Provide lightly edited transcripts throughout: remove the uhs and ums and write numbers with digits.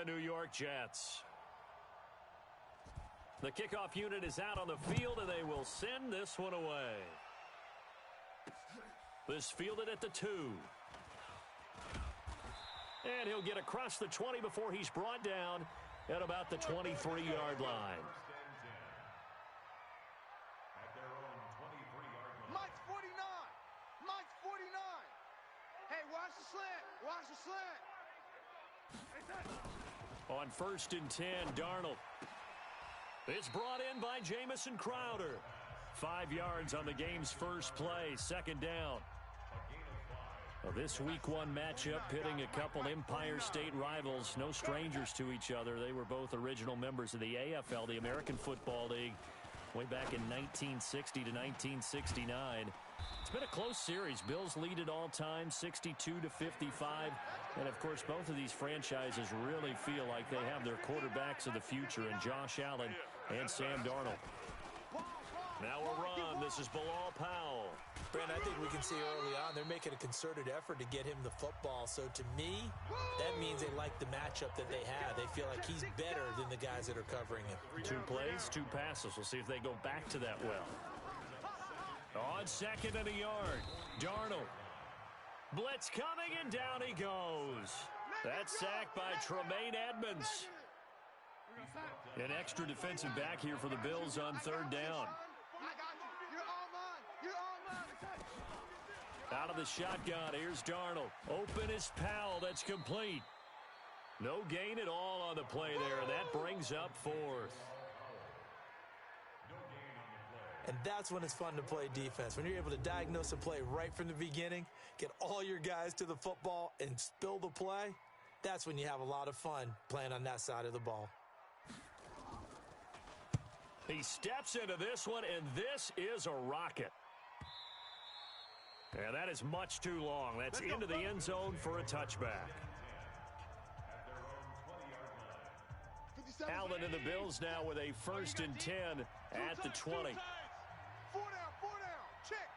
New York Jets. The kickoff unit is out on the field, and they will send this one away. This fielded at the 2. And he'll get across the 20 before he's brought down at about the 23-yard line. Mike's 49. Mike's 49. Hey, watch the slant. Watch the slant. On 1st and 10, Darnold. It's brought in by Jamison Crowder. 5 yards on the game's first play, 2nd down. Well, this Week 1 matchup pitting a couple Empire State rivals, no strangers to each other. They were both original members of the AFL, the American Football League, way back in 1960 to 1969. It's been a close series. Bills lead it all time, 62-55. And, of course, both of these franchises really feel like they have their quarterbacks of the future in Josh Allen and Sam Darnold. Now a run. This is Bilal Powell. Brandon, I think we can see early on they're making a concerted effort to get him the football. So to me, that means they like the matchup that they have. They feel like he's better than the guys that are covering him. 2 plays, 2 passes. We'll see if they go back to that well. On 2nd and a yard, Darnold. Blitz coming, and down he goes. That's sacked by Tremaine Edmonds. An extra defensive back here for the Bills on 3rd down. Out of the shotgun, here's Darnold. Open is Powell, that's complete. No gain at all on the play there, and that brings up 4th. And that's when it's fun to play defense. When you're able to diagnose a play right from the beginning, get all your guys to the football and spill the play, that's when you have a lot of fun playing on that side of the ball. He steps into this one, and this is a rocket. And that is much too long. That's into the end zone for a touchback. Allen and the Bills now with a 1st and 10 at the 20. 4 down. Check.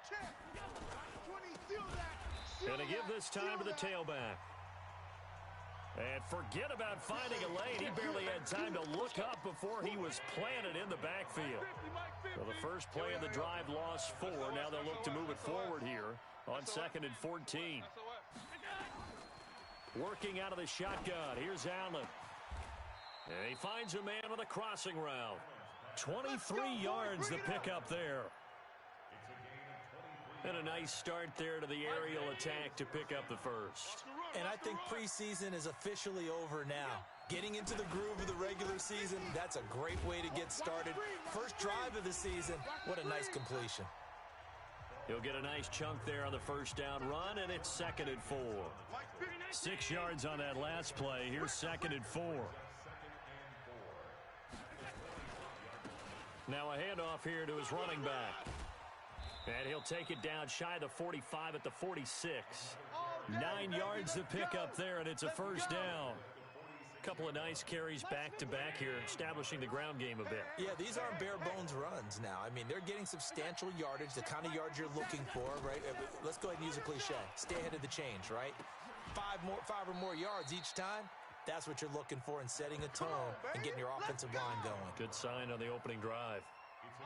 20, seal that. Going to give this time to the tailback. And forget about finding a lane. He barely had time to look up before he was planted in the backfield. Well, the first play of the drive lost 4. Now they'll look to move it forward here on 2nd and 14. Working out of the shotgun. Here's Allen. And he finds a man with a crossing route. 23 yards the pickup there. And a nice start there to the aerial attack to pick up the first. And I think preseason is officially over now. Getting into the groove of the regular season, that's a great way to get started. First drive of the season, what a nice completion. He'll get a nice chunk there on the 1st down run, and it's 2nd and 4. 6 yards on that last play. Here's 2nd and 4. Now a handoff here to his running back. And he'll take it down shy of the 45 at the 46. 9 yards to pick up there, and it's a 1st down. A couple of nice carries back-to-back here, establishing the ground game a bit. Yeah, these aren't bare-bones runs now. I mean, they're getting substantial yardage, the kind of yards you're looking for, right? Let's go ahead and use a cliche. Stay ahead of the change, right? 5 or more yards each time. That's what you're looking for in setting a tone and getting your offensive line going. Good sign on the opening drive.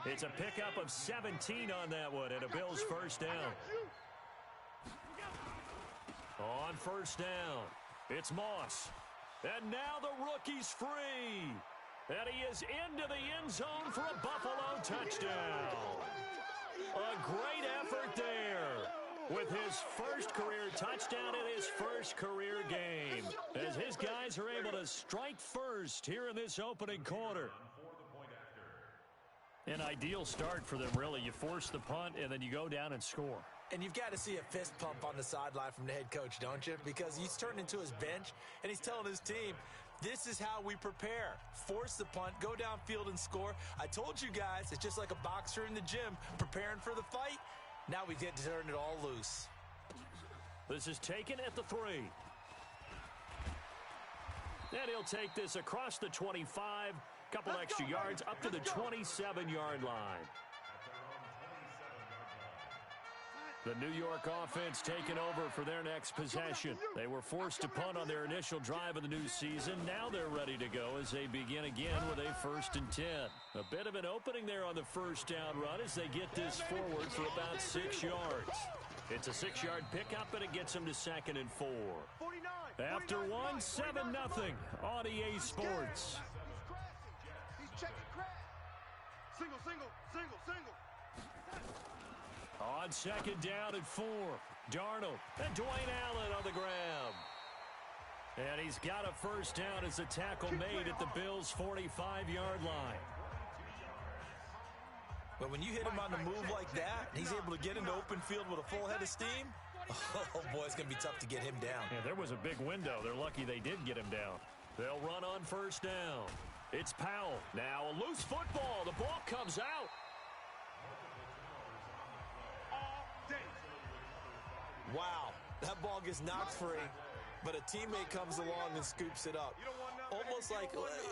It's a pickup of 17 on that one, and a Bills 1st down. On 1st down, it's Moss. And now the rookie's free. And he is into the end zone for a Buffalo touchdown. A great effort there with his first career touchdown in his first career game, as his guys are able to strike first here in this opening quarter. An ideal start for them, really. You force the punt, and then you go down and score. And you've got to see a fist pump on the sideline from the head coach, don't you? Because he's turned into his bench, and he's telling his team, this is how we prepare. Force the punt, go downfield and score. I told you guys, it's just like a boxer in the gym preparing for the fight. Now we get to turn it all loose. This is taken at the 3. And he'll take this across the 25. Couple extra yards up to the 27-yard line. The New York offense taking over for their next possession. They were forced to punt on their initial drive of the new season. Now they're ready to go as they begin again with a 1st and 10. A bit of an opening there on the first down run as they get this forward for about 6 yards. It's a 6-yard pickup, and it gets them to 2nd and 4. After 1, 7-0 on EA Sports. He's checking crash. Single. On 2nd down and 4, Darnold and Dwayne Allen on the grab. And he's got a 1st down as the tackle made at the Bills' 45-yard line. But when you hit him on the move like that, he's able to get into open field with a full head of steam. Oh, boy, it's going to be tough to get him down. Yeah, there was a big window. They're lucky they did get him down. They'll run on 1st down. It's Powell. Now a loose football. The ball comes out. Wow, that ball gets knocked free, but a teammate comes along and scoops it up.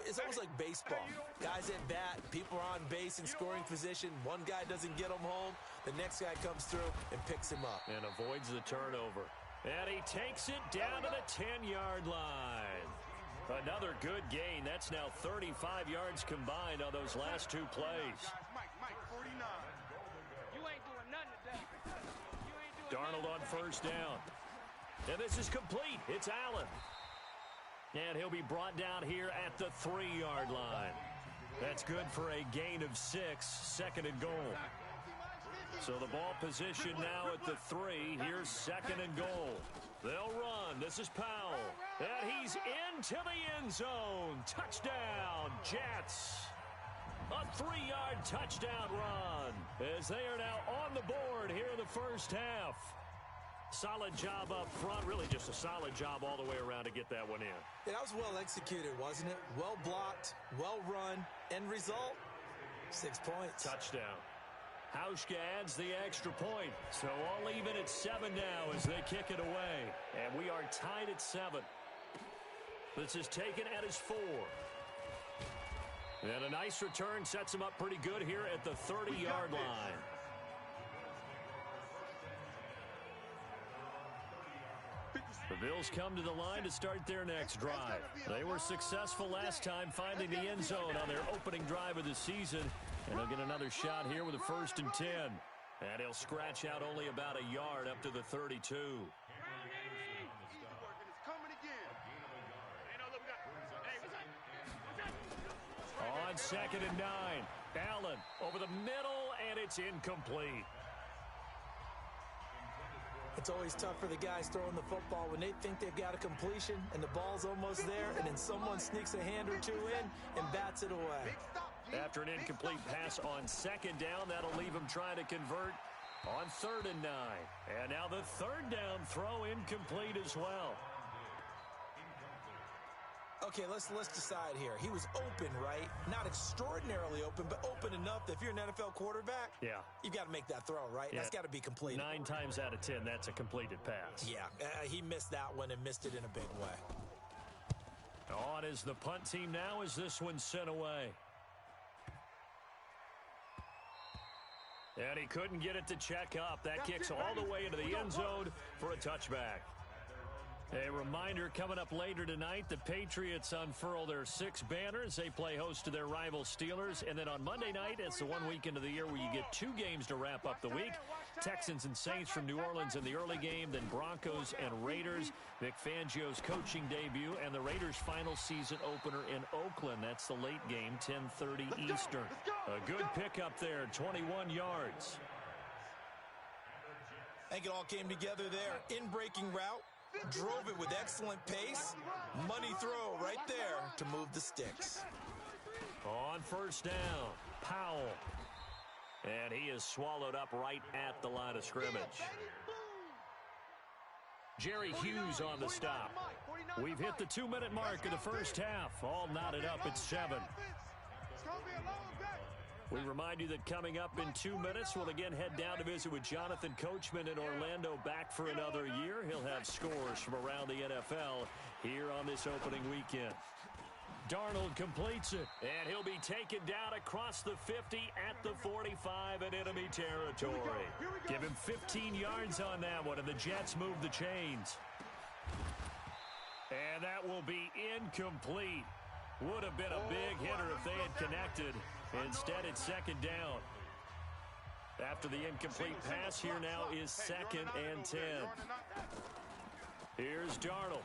It's almost like baseball. Guys at bat, people are on base in scoring position. One guy doesn't get him home. The next guy comes through and picks him up. And avoids the turnover. And he takes it down to the 10-yard line. Another good gain. That's now 35 yards combined on those last 2 plays. Mike, 49. You ain't doing nothing today. Darnold on 1st down. And this is complete. It's Allen. And he'll be brought down here at the 3-yard line. That's good for a gain of 6, 2nd and goal. So the ball position now at the 3. Here's 2nd and goal. They'll run. This is Powell. And he's into the end zone. Touchdown, Jets. A 3-yard touchdown run as they are now on the board here in the first half. Solid job up front. Really just a solid job all the way around to get that one in. Yeah, that was well executed, wasn't it? Well blocked, well run. End result, 6 points. Touchdown. Hauschka adds the extra point. So all even at 7 now as they kick it away. And we are tied at 7. This is taken at his 4. And a nice return sets him up pretty good here at the 30-yard line. The Bills come to the line to start their next drive. They were successful last time finding the end zone on their opening drive of the season. And they'll get another shot here with a 1st and 10. And he'll scratch out only about a yard up to the 32. On 2nd and 9, Allen over the middle, and it's incomplete. It's always tough for the guys throwing the football when they think they've got a completion and the ball's almost there, and then someone sneaks a hand or 2 in and bats it away. After an incomplete pass on 2nd down, that'll leave him trying to convert on 3rd and 9. And now the 3rd down throw incomplete as well. Okay, let's decide here. He was open, right? Not extraordinarily open, but open enough that if you're an NFL quarterback, yeah, you've got to make that throw, right? Yeah. That's got to be completed. 9 times out of 10, that's a completed pass. Yeah, he missed that one and missed it in a big way. On is the punt team now as this one's sent away. And he couldn't get it to check up. That kicks all the way into the end zone for a touchback. A reminder, coming up later tonight, the Patriots unfurl their 6 banners. They play host to their rival Steelers. And then on Monday night, it's the one weekend of the year where you get 2 games to wrap up the week. Texans and Saints from New Orleans in the early game, then Broncos and Raiders. Vic Fangio's coaching debut, and the Raiders' final season opener in Oakland. That's the late game, 10:30 Eastern. A good pickup there, 21 yards. I think it all came together there. In-breaking route. Drove it with excellent pace. Money throw right there to move the sticks. On 1st down, Powell. And he is swallowed up right at the line of scrimmage. Jerry Hughes on the stop. We've hit the 2-minute mark of the first half. All knotted up at 7. We remind you that coming up in 2 minutes, we'll again head down to visit with Jonathan Coachman in Orlando, back for another year. He'll have scores from around the NFL here on this opening weekend. Darnold completes it, and he'll be taken down across the 50 at the 45 in enemy territory. Give him 15 yards on that one, and the Jets move the chains. And that will be incomplete. Would have been a big hitter if they had connected. Instead, it's second down. After the incomplete pass, here now is 2nd and 10. Here's Darnold.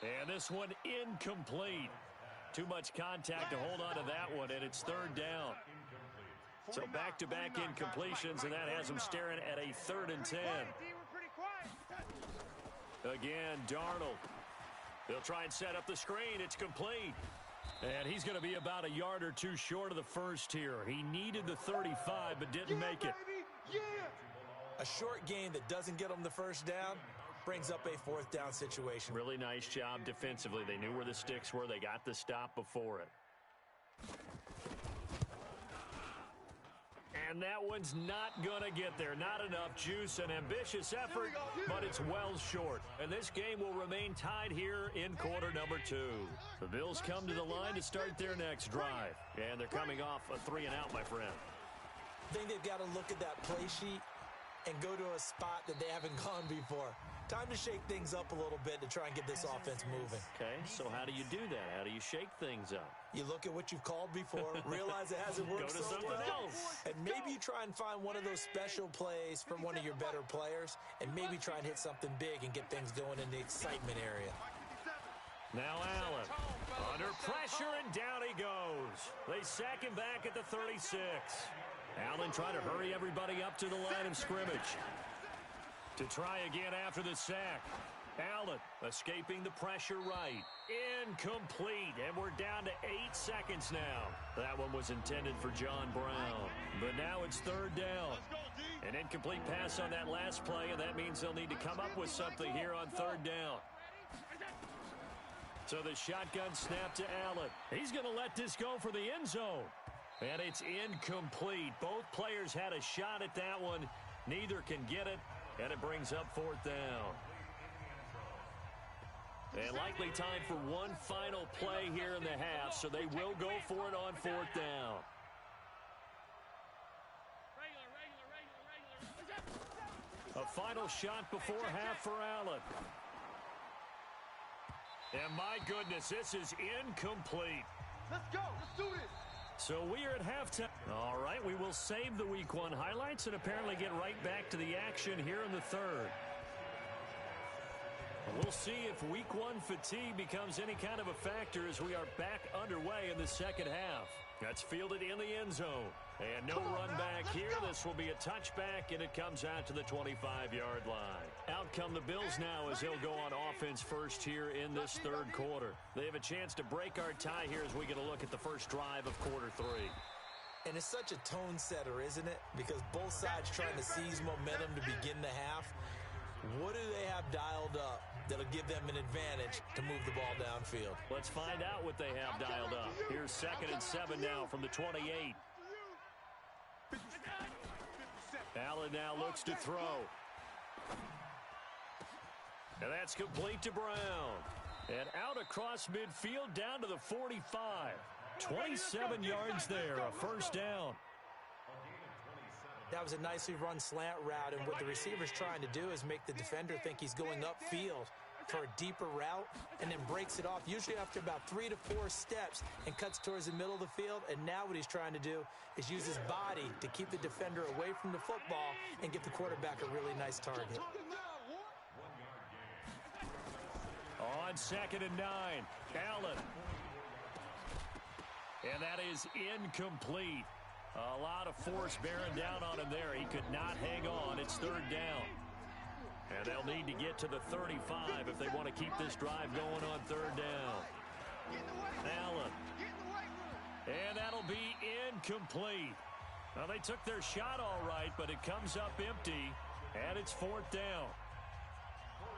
And this one incomplete. Too much contact to hold on to that one, and it's 3rd down. So back-to-back incompletions, and that has them staring at a 3rd and 10. Again, Darnold. They'll try and set up the screen. It's complete. And he's going to be about a yard or two short of the first here. He needed the 35, but didn't make it. A short gain that doesn't get him the first down brings up a 4th down situation. Really nice job defensively. They knew where the sticks were. They got the stop before it. And that one's not going to get there. Not enough juice. An ambitious effort, but it's well short. And this game will remain tied here in quarter number 2. The Bills come to the line to start their next drive. And they're coming off a 3-and-out, my friend. I think they've got to look at that play sheet and go to a spot that they haven't gone before. Time to shake things up a little bit to try and get this offense moving. Okay, so how do you do that? How do you shake things up? You look at what you've called before, realize it hasn't worked Go to so something well, else. and maybe you try and find one of those special plays from one of your better players, and maybe try and hit something big and get things going in the excitement area. Now Allen, under pressure, and down he goes. They sack him back at the 36. Allen trying to hurry everybody up to the line of scrimmage. To try again after the sack. Allen escaping the pressure right. Incomplete, and we're down to 8 seconds now. That one was intended for John Brown. But now it's 3rd down. An incomplete pass on that last play, and that means they'll need to come up with something here on 3rd down. So the shotgun snap to Allen. He's going to let this go for the end zone. And it's incomplete. Both players had a shot at that one. Neither can get it, and it brings up 4th down. And likely time for one final play here in the half, so they will go for it on 4th down. A final shot before half for Allen. And my goodness, this is incomplete. Let's go. Let's do this. So we are at halftime. All right, we will save the Week 1 highlights and apparently get right back to the action here in the 3rd. We'll see if Week 1 fatigue becomes any kind of a factor as we are back underway in the 2nd half. That's fielded in the end zone. And no run back here. This will be a touchback, and it comes out to the 25-yard line. Out come the Bills now as they'll go on offense first here in this 3rd quarter. They have a chance to break our tie here as we get a look at the first drive of quarter 3. And it's such a tone setter, isn't it? Because both sides trying to seize momentum to begin the half. What do they have dialed up that'll give them an advantage to move the ball downfield? Let's find out what they have dialed up. Here's 2nd and 7 now from the 28. Allen now looks to throw. And that's complete to Brown. And out across midfield down to the 45. 27 yards there, a first down. That was a nicely run slant route, and what the receiver's trying to do is make the defender think he's going upfield for a deeper route and then breaks it off, usually after about 3 to 4 steps, and cuts towards the middle of the field. And now what he's trying to do is use his body to keep the defender away from the football and get the quarterback a really nice target. On 2nd and 9, Allen. And that is incomplete. A lot of force bearing down on him there. He could not hang on. It's 3rd down. And they'll need to get to the 35 if they want to keep this drive going on 3rd down. Allen. And that'll be incomplete. Now, they took their shot all right, but it comes up empty, and it's 4th down.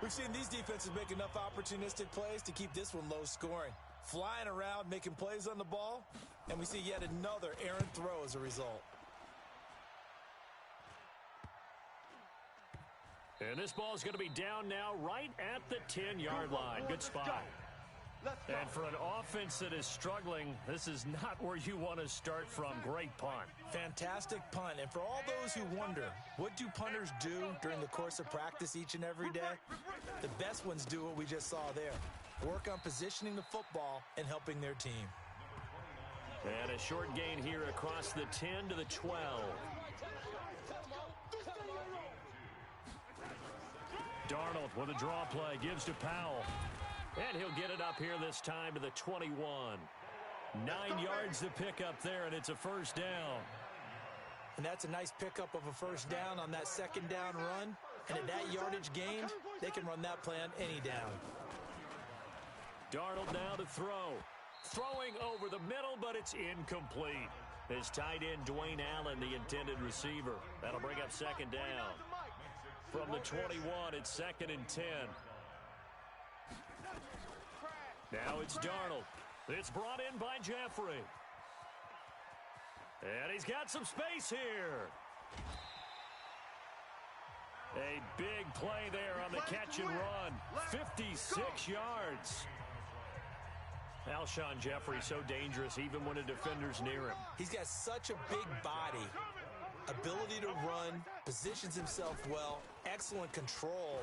We've seen these defenses make enough opportunistic plays to keep this one low scoring. Flying around, making plays on the ball, and we see yet another errant throw as a result. And this ball is going to be down now right at the 10-yard line. Good spot. Let's go. And for an offense that is struggling, this is not where you want to start from. Great punt. Fantastic punt. And for all those who wonder, what do punters do during the course of practice each and every day? The best ones do what we just saw there. Work on positioning the football and helping their team. And a short gain here across the 10 to the 12. Darnold with a draw play, gives to Powell. And he'll get it up here this time to the 21. 9 yards to pick up there, and it's a first down. And that's a nice pickup of a first down on that second down run. And at that yardage gained, they can run that play on any down. Darnold now to throw. Throwing over the middle, but it's incomplete. His tight end, Dwayne Allen, the intended receiver. That'll bring up second down. From the 21, it's 2nd and 10. Now it's Darnold. It's brought in by Jeffrey. And he's got some space here. A big play there on the catch and run. 56 yards. Alshon Jeffrey so dangerous even when a defender's near him. He's got such a big body, ability to run, positions himself well, excellent control.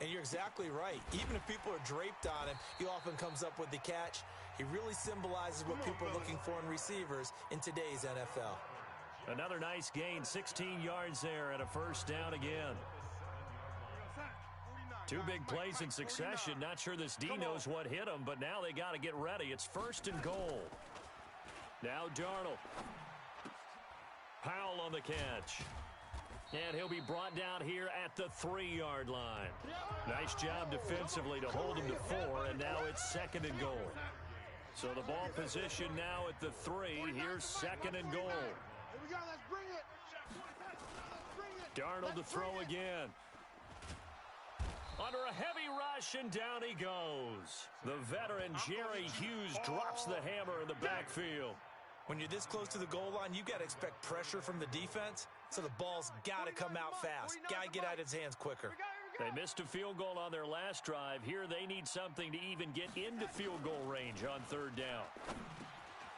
And you're exactly right. Even if people are draped on him, he often comes up with the catch. He really symbolizes what people are looking for in receivers in today's NFL. Another nice gain, 16 yards there, and a first down again. 2 big plays in succession. Not sure this D knows what hit him, but now they got to get ready. It's 1st and goal. Now Darnold. Powell on the catch. And he'll be brought down here at the 3-yard line. Nice job defensively to hold him to 4, and now it's 2nd and goal. So the ball position now at the 3. Here's 2nd and goal. Here we go. Let's bring it. Let's bring it. Darnold to throw again. Under a heavy rush, and down he goes. The veteran Jerry Hughes drops the hammer in the backfield. When you're this close to the goal line, you've got to expect pressure from the defense, so the ball's got to come out fast. Got to get out of his hands quicker. They missed a field goal on their last drive. Here they need something to even get into field goal range on 3rd down.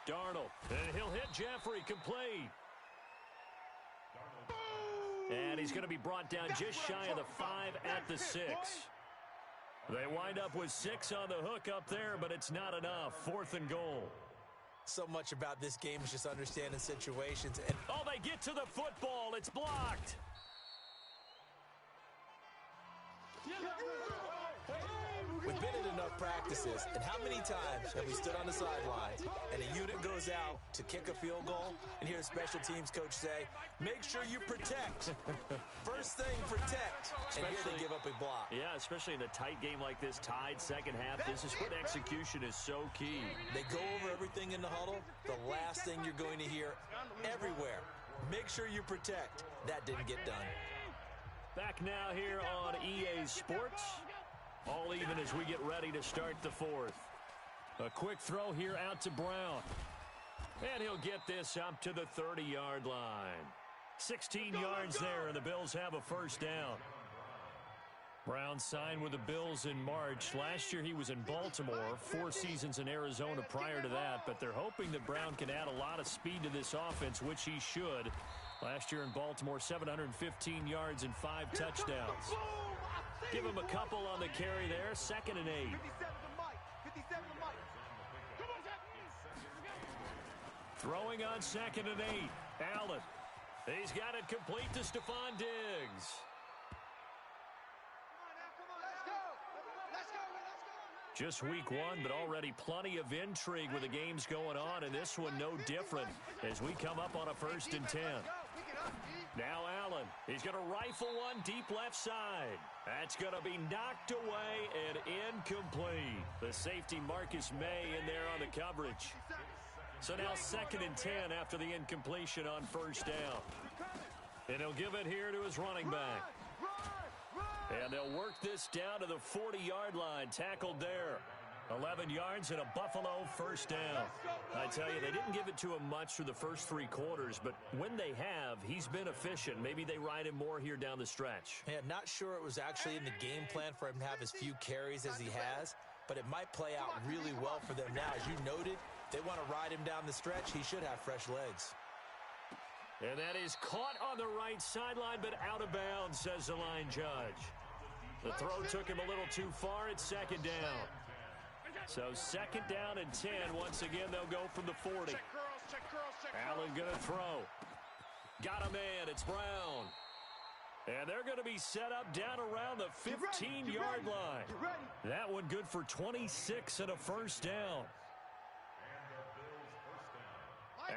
Darnold, and he'll hit Jeffrey, complete. And he's going to be brought down just shy of the 5 at the 6. They wind up with 6 on the hook up there, but it's not enough. 4th and goal. So much about this game is just understanding situations. And oh, they get to the football. It's blocked. we've been in enough practices, and how many times have we stood on the sidelines and a unit goes out to kick a field goal and hear the special teams coach say, make sure you protect. First thing, protect. And here they give up a block. Yeah, especially in a tight game like this, tied second half. This is when execution is so key. They go over everything in the huddle. The last thing you're going to hear everywhere, make sure you protect. That didn't get done. Back now here on EA Sports. All even as we get ready to start the 4th. A quick throw here out to Brown. And he'll get this up to the 30-yard line. 16 yards there, and the Bills have a first down. Brown signed with the Bills in March. Last year he was in Baltimore, 4 seasons in Arizona prior to that, but they're hoping that Brown can add a lot of speed to this offense, which he should. Last year in Baltimore, 715 yards and 5 touchdowns. Give him a couple on the carry there. 2nd and 8. 57 to Mike. 57 to Mike. Throwing on 2nd and 8. Allen. He's got it complete to Stephon Diggs. Just week 1, but already plenty of intrigue with the games going on, and this one no different as we come up on a 1st and 10. Now Allen, he's going to rifle one deep left side. That's going to be knocked away and incomplete. The safety Marcus May in there on the coverage. So now 2nd and 10 after the incompletion on 1st down. And he'll give it here to his running back. And they'll work this down to the 40-yard line. Tackled there. 11 yards and a Buffalo first down. I tell you, they didn't give it to him much through the first 3 quarters, but when they have, he's been efficient. Maybe they ride him more here down the stretch. Yeah, not sure it was actually in the game plan for him to have as few carries as he has, but it might play out really well for them now. As you noted, they want to ride him down the stretch. He should have fresh legs. And that is caught on the right sideline, but out of bounds, says the line judge. The throw took him a little too far. It's second down. So second down and 10. Once again, they'll go from the 40. Allen going to throw. Got a man. It's Brown. And they're going to be set up down around the 15-yard line. That one good for 26 and a first down.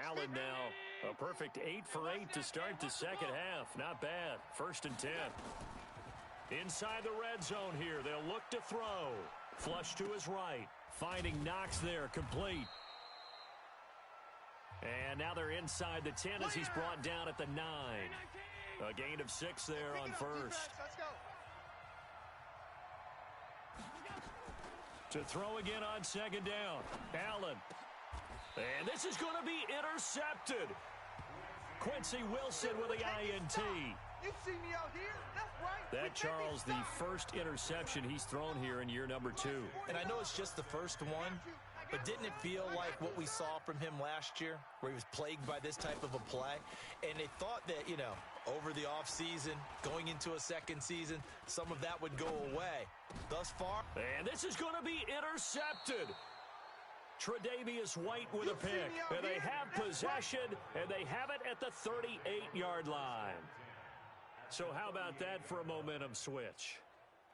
Allen now a perfect 8 for 8 to start the second half. Not bad. First and 10. Inside the red zone here. They'll look to throw. Flush to his right. Finding Knox there. Complete. And now they're inside the 10 as he's brought down at the 9. A gain of 6 there on first. To throw again on second down. Allen. And this is going to be intercepted. Quincy Wilson with the INT. You see me out here? That's right. That, Charles, the first interception he's thrown here in year number 2. And I know it's just the first one, but didn't it feel like what we saw from him last year, where he was plagued by this type of a play? And they thought that, over the offseason, going into a second season, some of that would go away. Thus far. And this is going to be intercepted. Tre'Davious White with a pick. And they have possession, and they have it at the 38-yard line. So how about that for a momentum switch?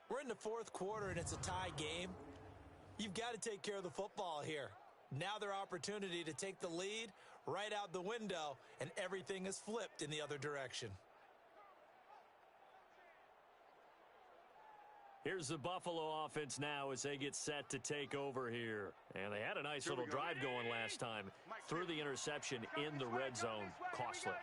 We're in the fourth quarter, and it's a tie game. You've got to take care of the football here. Now their opportunity to take the lead right out the window, and everything is flipped in the other direction. Here's the Buffalo offense now as they get set to take over here. And they had a nice little drive going last time. Threw the interception in the red zone. Costly.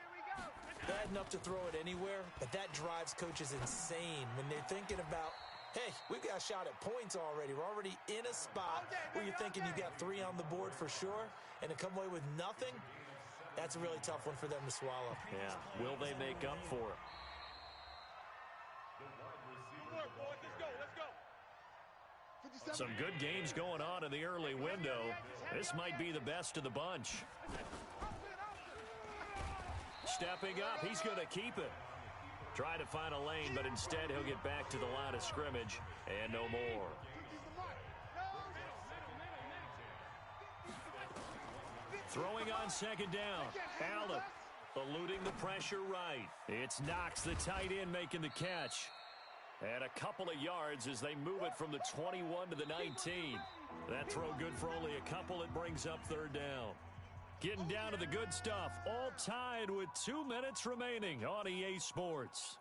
Bad enough to throw it anywhere, but that drives coaches insane when they're thinking about, hey, we've got a shot at points already. We're already in a spot where you're thinking you got 3 on the board for sure, and to come away with nothing, that's a really tough one for them to swallow. Yeah, will they make up for it? Some good games going on in the early window. This might be the best of the bunch. Stepping up, he's going to keep it. Try to find a lane, but instead he'll get back to the line of scrimmage and no more. Throwing on second down. Allen eluding the pressure right. It's Knox, the tight end, making the catch. And a couple of yards as they move it from the 21 to the 19. That throw good for only a couple. It brings up third down. Getting down to the good stuff. All tied with 2 minutes remaining on EA Sports.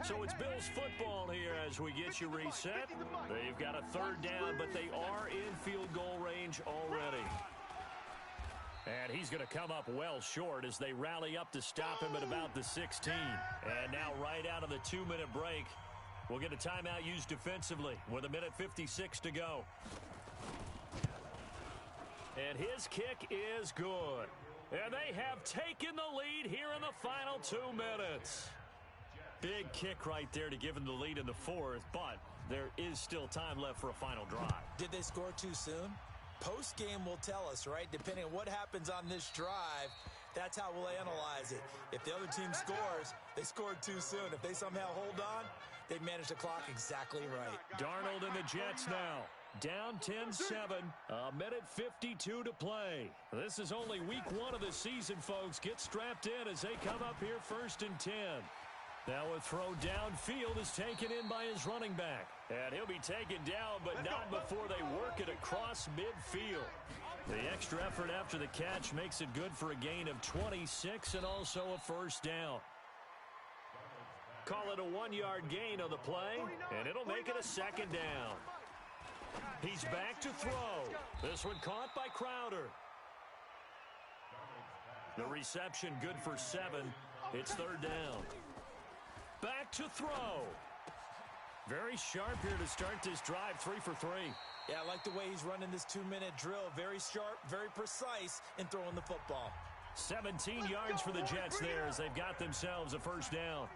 So it's Bills football here as we get you reset. They've got a third down, but they are in field goal range already. And he's going to come up well short as they rally up to stop him at about the 16. And now right out of the 2-minute break, we'll get a timeout used defensively with 1:56 to go. And his kick is good. And they have taken the lead here in the final 2 minutes. Big kick right there to give them the lead in the fourth, but there is still time left for a final drive. Did they score too soon? Post-game will tell us, right? Depending on what happens on this drive, that's how we'll analyze it. If the other team scores, they scored too soon. If they somehow hold on, they manage the clock exactly right. Darnold and the Jets now. Down 10-7, 1:52 to play. This is only week 1 of the season, folks. Get strapped in as they come up here 1st and 10. Now a throw downfield is taken in by his running back. And he'll be taken down, but not before they work it across midfield. The extra effort after the catch makes it good for a gain of 26 and also a first down. Call it a 1-yard gain on the play, and it'll make it a second down. He's back to throw. This one caught by Crowder. The reception good for 7. It's third down. Back to throw. Very sharp here to start this drive, 3 for 3. Yeah, I like the way he's running this 2-minute drill. Very sharp, very precise in throwing the football. 17 yards for the Jets there as they've got themselves a first down.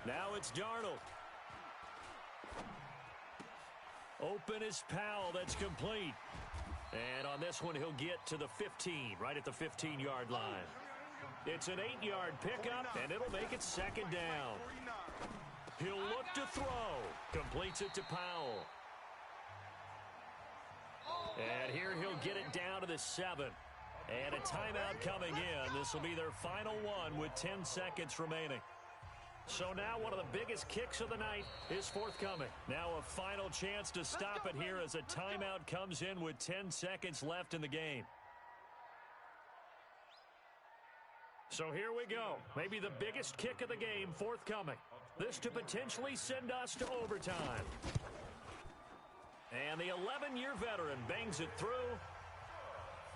Now it's Darnold. Open is Powell. That's complete. And on this one, he'll get to the 15, right at the 15-yard line. It's an 8-yard pickup, and it'll make it second down. He'll look to throw. Completes it to Powell. And here he'll get it down to the 7. And a timeout coming in. This will be their final one with 10 seconds remaining. So now one of the biggest kicks of the night is forthcoming. Now a final chance to stop it here as a timeout comes in with 10 seconds left in the game. So here we go. Maybe the biggest kick of the game forthcoming. This to potentially send us to overtime. And the 11-year veteran bangs it through.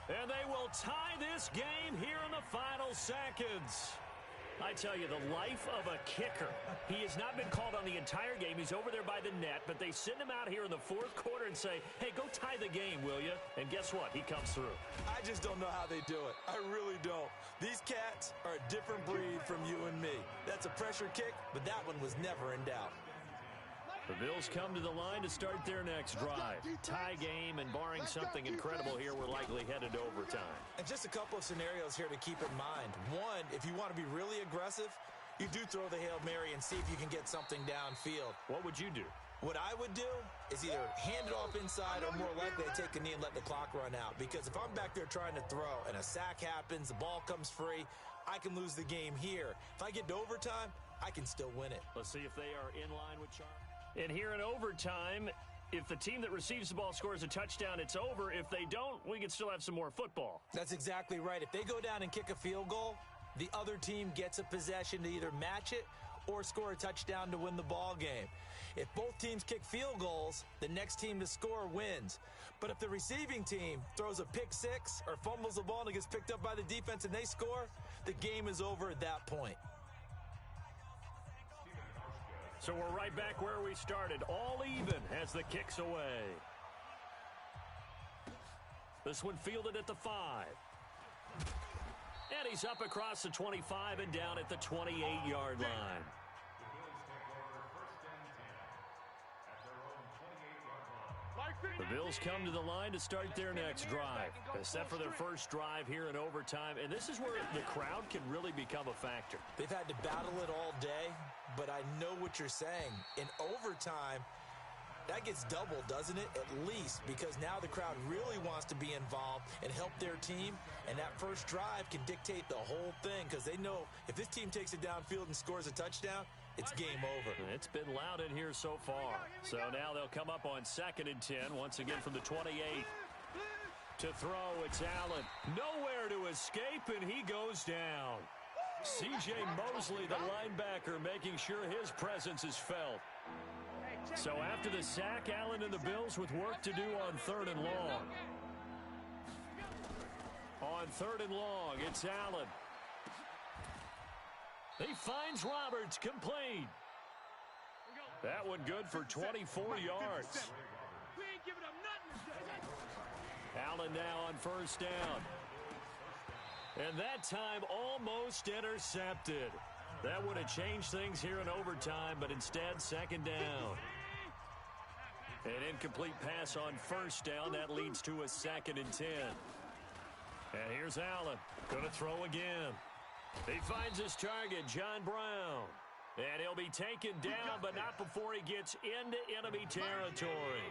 And they will tie this game here in the final seconds. I tell you, the life of a kicker. He has not been called on the entire game. He's over there by the net, but they send him out here in the fourth quarter and say, hey, go tie the game, will you? And guess what? He comes through. I just don't know how they do it. I really don't. These cats are a different breed from you and me. That's a pressure kick, but that one was never in doubt. The Bills come to the line to start their next drive. Tie game, and barring something incredible here, we're likely headed to overtime. And just a couple of scenarios here to keep in mind. One, if you want to be really aggressive, you do throw the Hail Mary and see if you can get something downfield. What would you do? What I would do is either hand it off inside or more likely to take a knee and let the clock run out. Because if I'm back there trying to throw and a sack happens, the ball comes free, I can lose the game here. If I get to overtime, I can still win it. Let's see if they are in line with Charlie. And here in overtime, if the team that receives the ball scores a touchdown, it's over. If they don't, we can still have some more football. That's exactly right. If they go down and kick a field goal, the other team gets a possession to either match it or score a touchdown to win the ball game. If both teams kick field goals, the next team to score wins. But if the receiving team throws a pick six or fumbles the ball and it gets picked up by the defense and they score, the game is over at that point. So we're right back where we started, all even as the kick's away. This one fielded at the 5. And he's up across the 25 and down at the 28-yard line. The Bills come to the line to start their next drive. Set for their first drive here in overtime. And this is where the crowd can really become a factor. They've had to battle it all day, but I know what you're saying. In overtime, that gets doubled, doesn't it? At least, because now the crowd really wants to be involved and help their team. And that first drive can dictate the whole thing because they know if this team takes it downfield and scores a touchdown, it's game over. It's been loud in here so far. So now they'll come up on 2nd and 10, once again from the 28. To throw, it's Allen. Nowhere to escape, and he goes down. C.J. Mosley, the linebacker, making sure his presence is felt. So after the sack, Allen and the Bills with work to do on 3rd and long. On 3rd and long, it's Allen. He finds Roberts, complete. That one good for 24 yards. We ain't giving up nothing. Allen now on 1st down. And that time almost intercepted. That would have changed things here in overtime, but instead 2nd down. An incomplete pass on 1st down. That leads to a 2nd and 10. And here's Allen. Going to throw again. He finds his target, John Brown. And he'll be taken down, but not before he gets into enemy territory.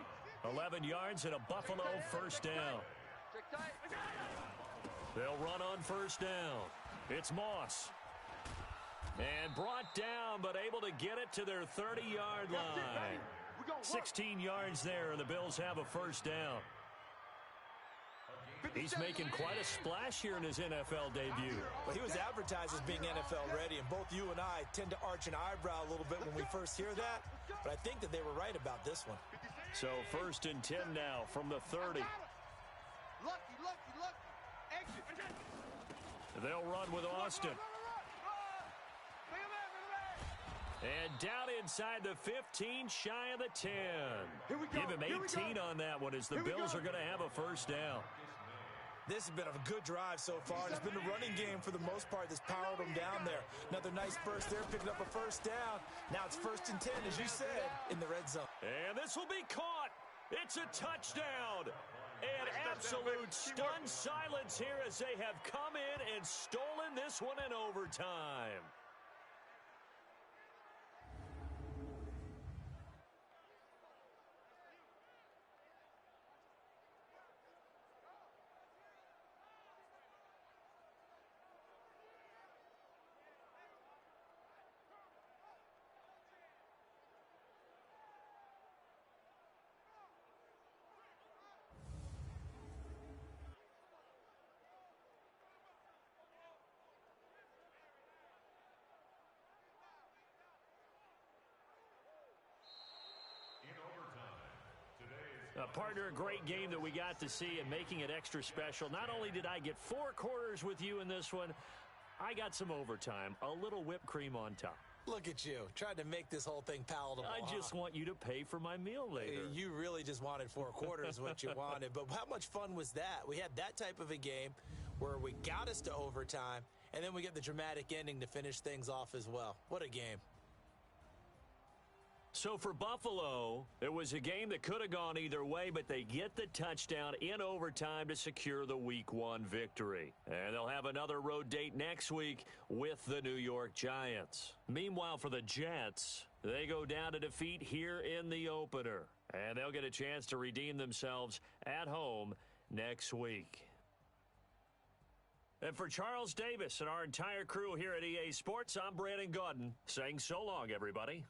11 yards and a Buffalo 1st down. They'll run on 1st down. It's Moss. And brought down, but able to get it to their 30-yard line. 16 yards there, and the Bills have a 1st down. He's making quite a splash here in his NFL debut. Well, he was advertised as being NFL ready, and both you and I tend to arch an eyebrow a little bit when we first hear that, but I think that they were right about this one. So 1st and 10 now from the 30. Lucky. Exit. They'll run with Austin. And down inside the 15, shy of the 10. Give him 18 on that one as the Bills are going to have a 1st down. This has been a good drive so far. It's been the running game for the most part that's powered them down there. Another nice burst there, picking up a first down. Now it's 1st and 10, as you said, in the red zone. And this will be caught. It's a touchdown. And absolute stunned silence here as they have come in and stolen this one in overtime. Partner, a great game that we got to see and making it extra special. Not only did I get 4 quarters with you in this one, I got some overtime, a little whipped cream on top. Look at you, trying to make this whole thing palatable. I just want you to pay for my meal later. You really just wanted 4 quarters what you wanted. But how much fun was that? We had that type of a game where we got us to overtime, and then we get the dramatic ending to finish things off as well. What a game. So for Buffalo, it was a game that could have gone either way, but they get the touchdown in overtime to secure the Week 1 victory. And they'll have another road date next week with the New York Giants. Meanwhile, for the Jets, they go down to defeat here in the opener. And they'll get a chance to redeem themselves at home next week. And for Charles Davis and our entire crew here at EA Sports, I'm Brandon Gaudin saying so long, everybody.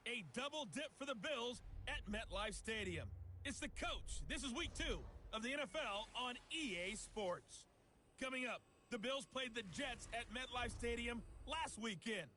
A double dip for the Bills at MetLife Stadium. It's the coach. This is week 2 of the NFL on EA Sports. Coming up, the Bills played the Jets at MetLife Stadium last weekend.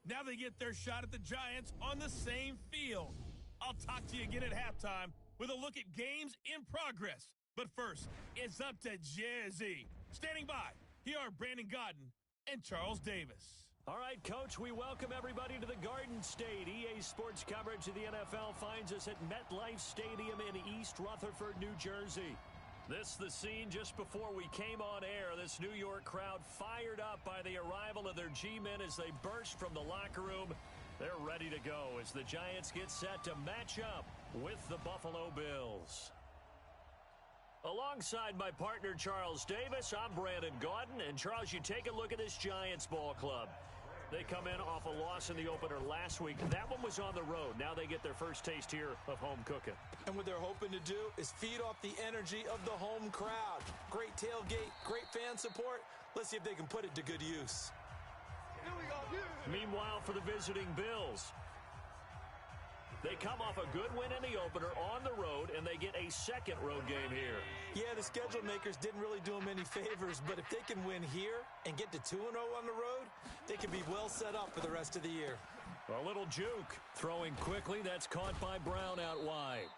Now they get their shot at the Giants on the same field. I'll talk to you again at halftime with a look at games in progress. But first, it's up to Jizzy. Standing by, here are Brandon Gaudin and Charles Davis. All right, Coach, we welcome everybody to the Garden State. EA Sports coverage of the NFL finds us at MetLife Stadium in East Rutherford, New Jersey. This the scene just before we came on air. This New York crowd fired up by the arrival of their G-men as they burst from the locker room. They're ready to go as the Giants get set to match up with the Buffalo Bills. Alongside my partner, Charles Davis, I'm Brandon Gaudin. And, Charles, you take a look at this Giants ball club. They come in off a loss in the opener last week. That one was on the road. Now they get their first taste here of home cooking. And what they're hoping to do is feed off the energy of the home crowd. Great tailgate, great fan support. Let's see if they can put it to good use. Here we go. Meanwhile, for the visiting Bills, they come off a good win in the opener on the road, and they get a second road game here. Yeah, the schedule makers didn't really do them any favors, but if they can win here and get to 2-0 on the road, they can be well set up for the rest of the year. A little juke. Throwing quickly, that's caught by Brown out wide.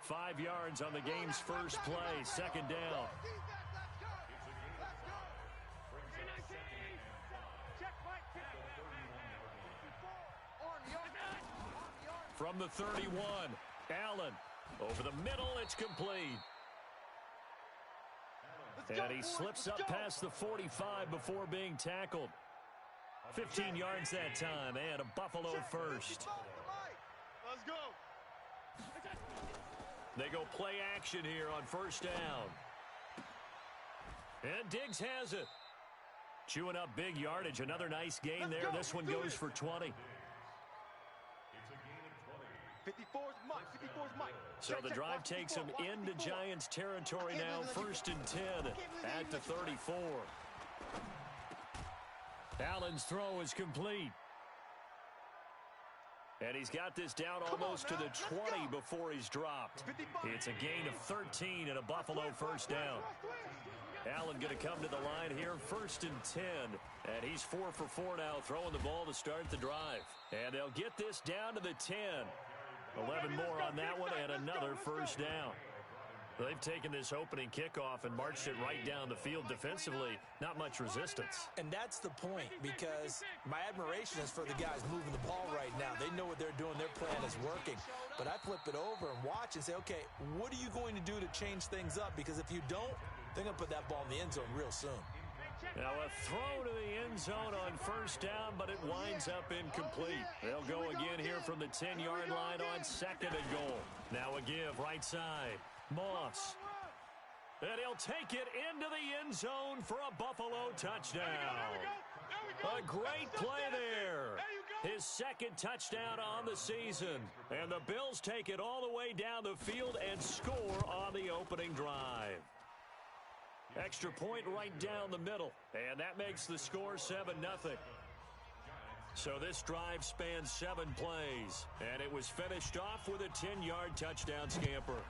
5 yards on the game's first play, second down. From the 31, Allen over the middle, it's complete. And he slips up past the 45 before being tackled. 15 yards that time, and a Buffalo first. Let's go. They go play action here on first down. And Diggs has it. Chewing up big yardage. Another nice gain there. This one goes for 20. 54's Mike. 54's Mike. So the drive takes him into Giants territory now. First and 10 at the 34. Allen's throw is complete. And he's got this down almost to the 20 before he's dropped. It's a gain of 13 and a Buffalo first down. Allen going to come to the line here, first and 10. And he's 4 for 4 now, throwing the ball to start the drive. And they'll get this down to the 10. 11 more on that one and another first down. They've taken this opening kickoff and marched it right down the field defensively. Not much resistance. And that's the point, because my admiration is for the guys moving the ball right now. They know what they're doing. Their plan is working. But I flip it over and watch and say, okay, what are you going to do to change things up? Because if you don't, they're going to put that ball in the end zone real soon. Now a throw to the end zone on first down, but it winds up incomplete. They'll go again here from the 10-yard line on second and goal. Now a give right side. Moss. And he'll take it into the end zone for a Buffalo touchdown. A great play there. His second touchdown on the season. And the Bills take it all the way down the field and score on the opening drive. Extra point right down the middle. And that makes the score 7-0. So this drive spans 7 plays. And it was finished off with a 10-yard touchdown scamper.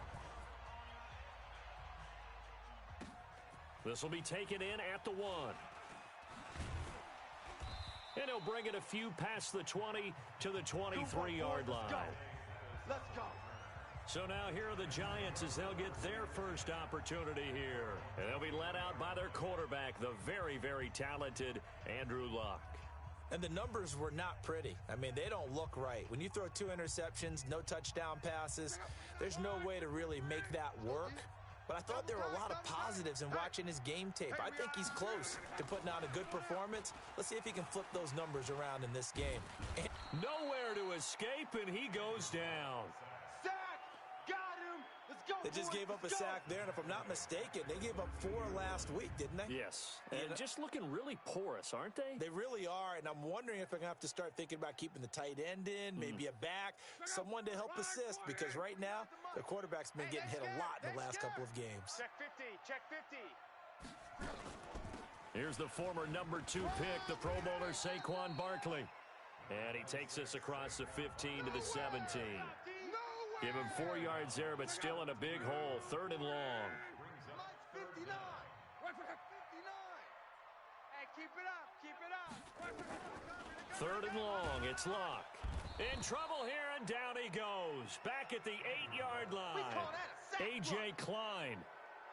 This will be taken in at the 1. And he'll bring it a few past the 20 to the 23-yard line. Let's go. So now here are the Giants as they'll get their first opportunity here. And they'll be led out by their quarterback, the very, very talented Andrew Luck. And the numbers were not pretty. I mean, they don't look right. When you throw 2 interceptions, no touchdown passes, there's no way to really make that work. But I thought there were a lot of positives in watching his game tape. I think he's close to putting out a good performance. Let's see if he can flip those numbers around in this game. Nowhere to escape, and he goes down. They just gave up a sack there, and if I'm not mistaken, they gave up 4 last week, didn't they? Yes, and just looking really porous, aren't they? They really are, and I'm wondering if they're going to have to start thinking about keeping the tight end in, maybe a back, someone to help assist, because right now, their quarterback's been getting hit a lot in the last couple of games. Check 50, check 50. Here's the former number 2 pick, the Pro Bowler Saquon Barkley. And he takes us across the 15 to the 17. Give him 4 yards there, but still in a big hole. 3rd and long. Mike 59. 59. Hey, keep it up. Keep it up. 3rd and long. It's Luck. In trouble here, and down he goes. Back at the 8-yard line. A.J. Klein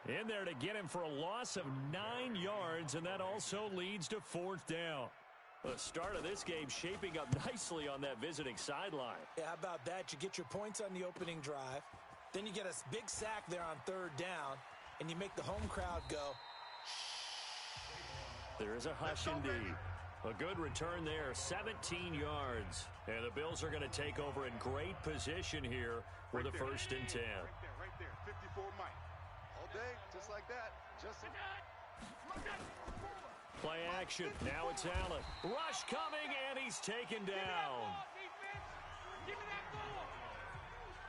in there to get him for a loss of 9 yards, and that also leads to 4th down. The start of this game shaping up nicely on that visiting sideline. Yeah, how about that? You get your points on the opening drive. Then you get a big sack there on 3rd down, and you make the home crowd go, There is a hush indeed. A good return there, 17 yards. And the Bills are going to take over in great position here with a 1st and 10. Right there, 54 Mike. All day, just like that. Just Play action. Now it's Allen. Rush coming, and he's taken down.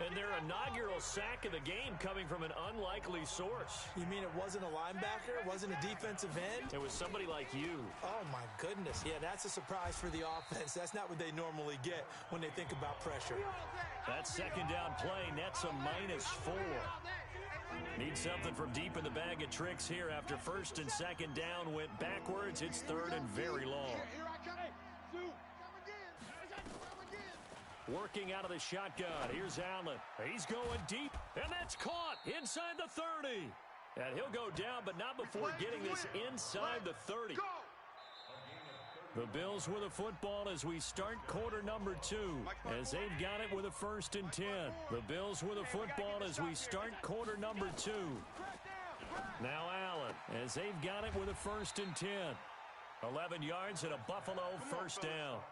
And their inaugural sack of the game coming from an unlikely source. You mean it wasn't a linebacker? It wasn't a defensive end? It was somebody like you. Oh, my goodness. Yeah, that's a surprise for the offense. That's not what they normally get when they think about pressure. That 2nd down play nets a -4. Need something from deep in the bag of tricks here after 1st and 2nd down went backwards. It's 3rd and very long. Here I come. Come again. Working out of the shotgun. Here's Allen. He's going deep, and that's caught inside the 30. And he'll go down, but not before getting this inside the 30. The Bills with a football as we start quarter number 2, as they've got it with a 1st and 10. The Bills with a football as we start quarter number 2. Now Allen, as they've got it with a 1st and 10. 11 yards and a Buffalo 1st down.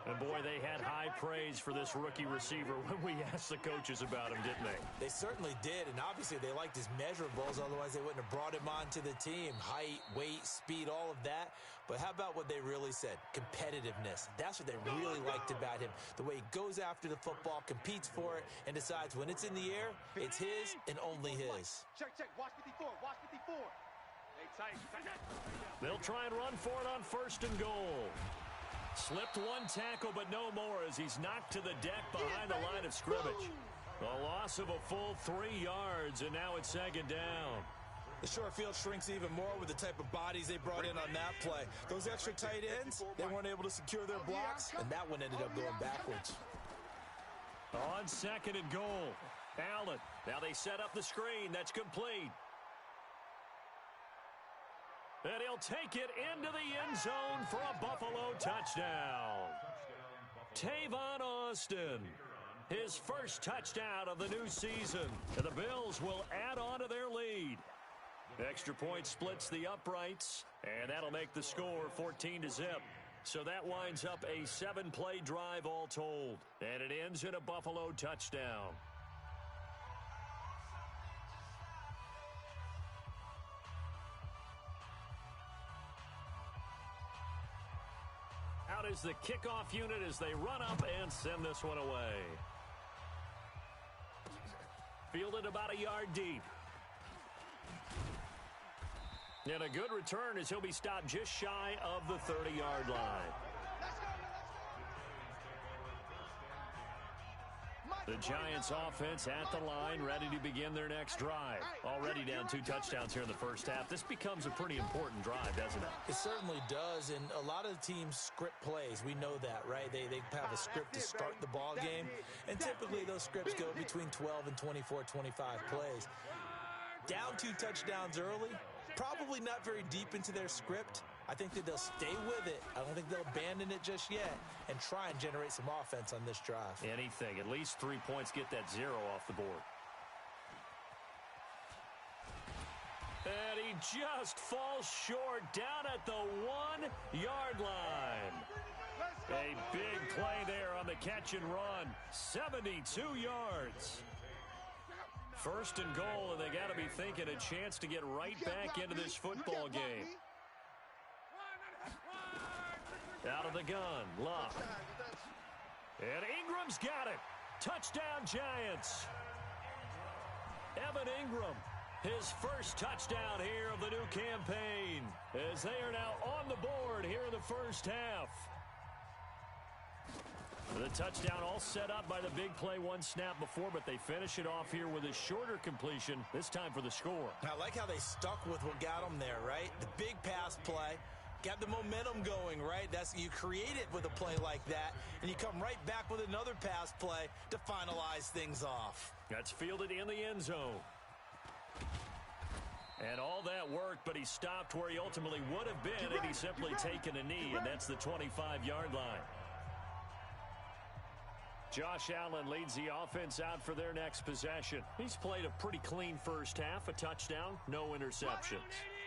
And boy, they had high praise for this rookie receiver when we asked the coaches about him, didn't they? They certainly did, and obviously they liked his measurables, otherwise they wouldn't have brought him onto the team. Height, weight, speed, all of that. But how about what they really said? Competitiveness. That's what they really liked about him. The way he goes after the football, competes for it, and decides when it's in the air, it's his and only his. Check. Watch 54. Watch 54. Hey, tight. They'll try and run for it on 1st and goal. Slipped one tackle, but no more as he's knocked to the deck behind the line of scrimmage. A loss of a full 3 yards, and now it's 2nd down. The short field shrinks even more with the type of bodies they brought in on that play. Those extra tight ends, they weren't able to secure their blocks, and that one ended up going backwards. On 2nd and goal, Allen. Now they set up the screen. That's complete. And he'll take it into the end zone for a Buffalo touchdown. Tavon Austin, his first touchdown of the new season. And the Bills will add on to their lead. Extra point splits the uprights, and that'll make the score 14-0. So that winds up a 7-play drive all told. And it ends in a Buffalo touchdown. Out is the kickoff unit as they run up and send this one away. Fielded about a yard deep. And a good return as he'll be stopped just shy of the 30-yard line. The Giants offense at the line, ready to begin their next drive. Already down 2 touchdowns here in the first half. This becomes a pretty important drive, doesn't it? It certainly does, and a lot of teams script plays. We know that, right? They have a script to start the ball game, and typically those scripts go between 12 and 24, 25 plays. Down 2 touchdowns early, probably not very deep into their script. I think that they'll stay with it. I don't think they'll abandon it just yet and try and generate some offense on this drive. Anything. At least 3 points, get that 0 off the board. And he just falls short down at the 1-yard line. A big play there on the catch and run. 72 yards. 1st and goal, and they got to be thinking a chance to get right back into this football game. Out of the gun, Luck. And Ingram's got it. Touchdown, Giants. Evan Ingram, his first touchdown here of the new campaign. as they are now on the board here in the first half. The touchdown all set up by the big play one snap before, but they finish it off here with a shorter completion, this time for the score. I like how they stuck with what got them there, right? The big pass play. Got the momentum going, right? You create it with a play like that, and you come right back with another pass play to finalize things off. That's fielded in the end zone. And all that worked, but he stopped where he ultimately would have been had he simply taken a knee, and that's the 25-yard line. Josh Allen leads the offense out for their next possession. He's played a pretty clean first half, a touchdown, no interceptions.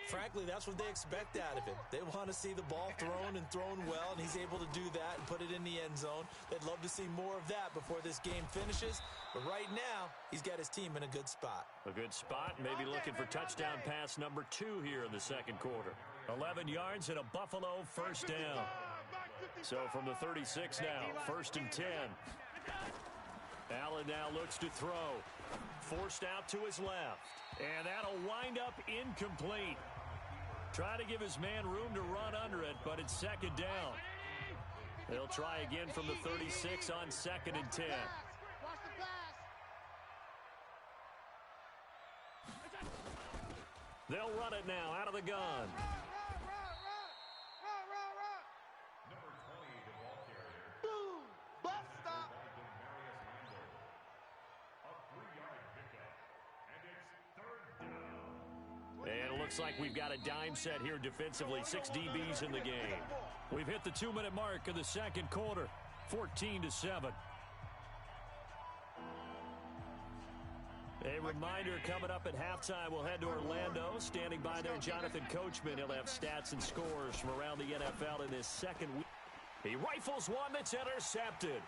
Frankly, that's what they expect out of him. They want to see the ball thrown and thrown well, and he's able to do that and put it in the end zone. They'd love to see more of that before this game finishes. But right now, he's got his team in a good spot. A good spot, maybe looking for touchdown pass number 2 here in the second quarter. 11 yards and a Buffalo first down. So from the 36 now, 1st and 10. Allen now looks to throw. Forced out to his left. And that'll wind up incomplete. Try to give his man room to run under it, but it's second down. They'll try again from the 36 on 2nd and 10. They'll run it now out of the gun. And it looks like we've got a dime set here defensively. 6 DBs in the game. We've hit the 2-minute mark of the second quarter. 14-7. A reminder coming up at halftime, we'll head to Orlando. Standing by there, Jonathan Coachman. He'll have stats and scores from around the NFL in his second week. He rifles one that's intercepted.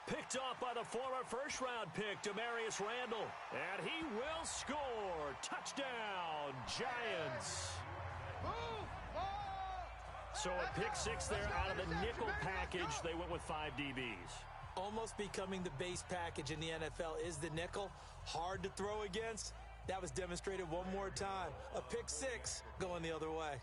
Picked off by the former first-round pick, Demarius Randall. And he will score. Touchdown, Giants. So a pick 6 there out of the nickel package. They went with 5 DBs. Almost becoming the base package in the NFL is the nickel. Hard to throw against. That was demonstrated one more time. A pick 6 going the other way.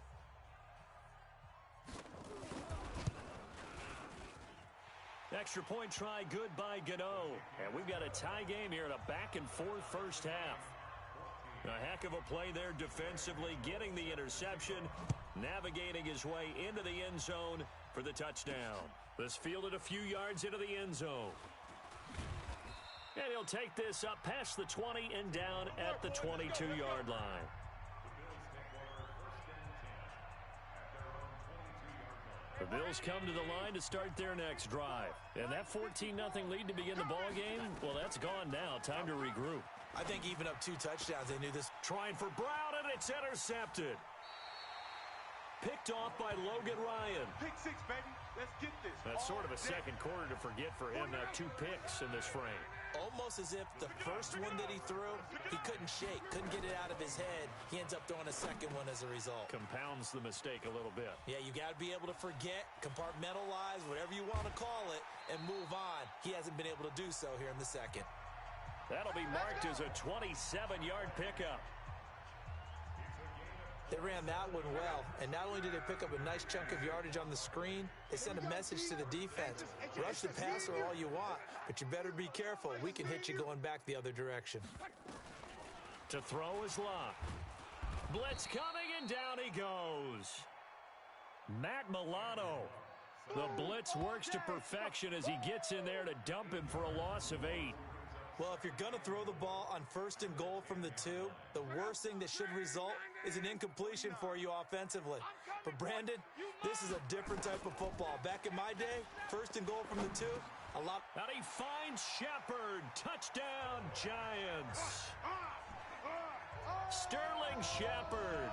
Extra point try good by Gano. And we've got a tie game here in a back-and-forth first half. A heck of a play there defensively, getting the interception, navigating his way into the end zone for the touchdown. This fielded a few yards into the end zone. And he'll take this up past the 20 and down at the 22-yard line. The Bills come to the line to start their next drive. And that 14-0 lead to begin the ball game, well, that's gone now. Time to regroup. I think even up 2 touchdowns, they knew this. Trying for Brown, and it's intercepted. Picked off by Logan Ryan. Pick 6, baby. Let's get this. That's sort of a second quarter to forget for him. Now 2 picks in this frame. Almost as if the first one that he threw, he couldn't shake, couldn't get it out of his head. He ends up throwing a second one as a result. Compounds the mistake a little bit. Yeah, you got to be able to forget, compartmentalize, whatever you want to call it, and move on. He hasn't been able to do so here in the second. That'll be marked as a 27-yard pickup. They ran that one well, and not only did they pick up a nice chunk of yardage on the screen, they sent a message to the defense. Rush the passer all you want, but you better be careful. We can hit you going back the other direction. To throw is Locke. Blitz coming, and down he goes. Matt Milano. The blitz works to perfection as he gets in there to dump him for a loss of 8. Well, if you're going to throw the ball on 1st and goal from the 2, the worst thing that should result is an incompletion for you offensively. But Brandon, this is a different type of football. Back in my day, 1st and goal from the 2, a lot. And he finds Shepard. Touchdown, Giants. Sterling Shepard,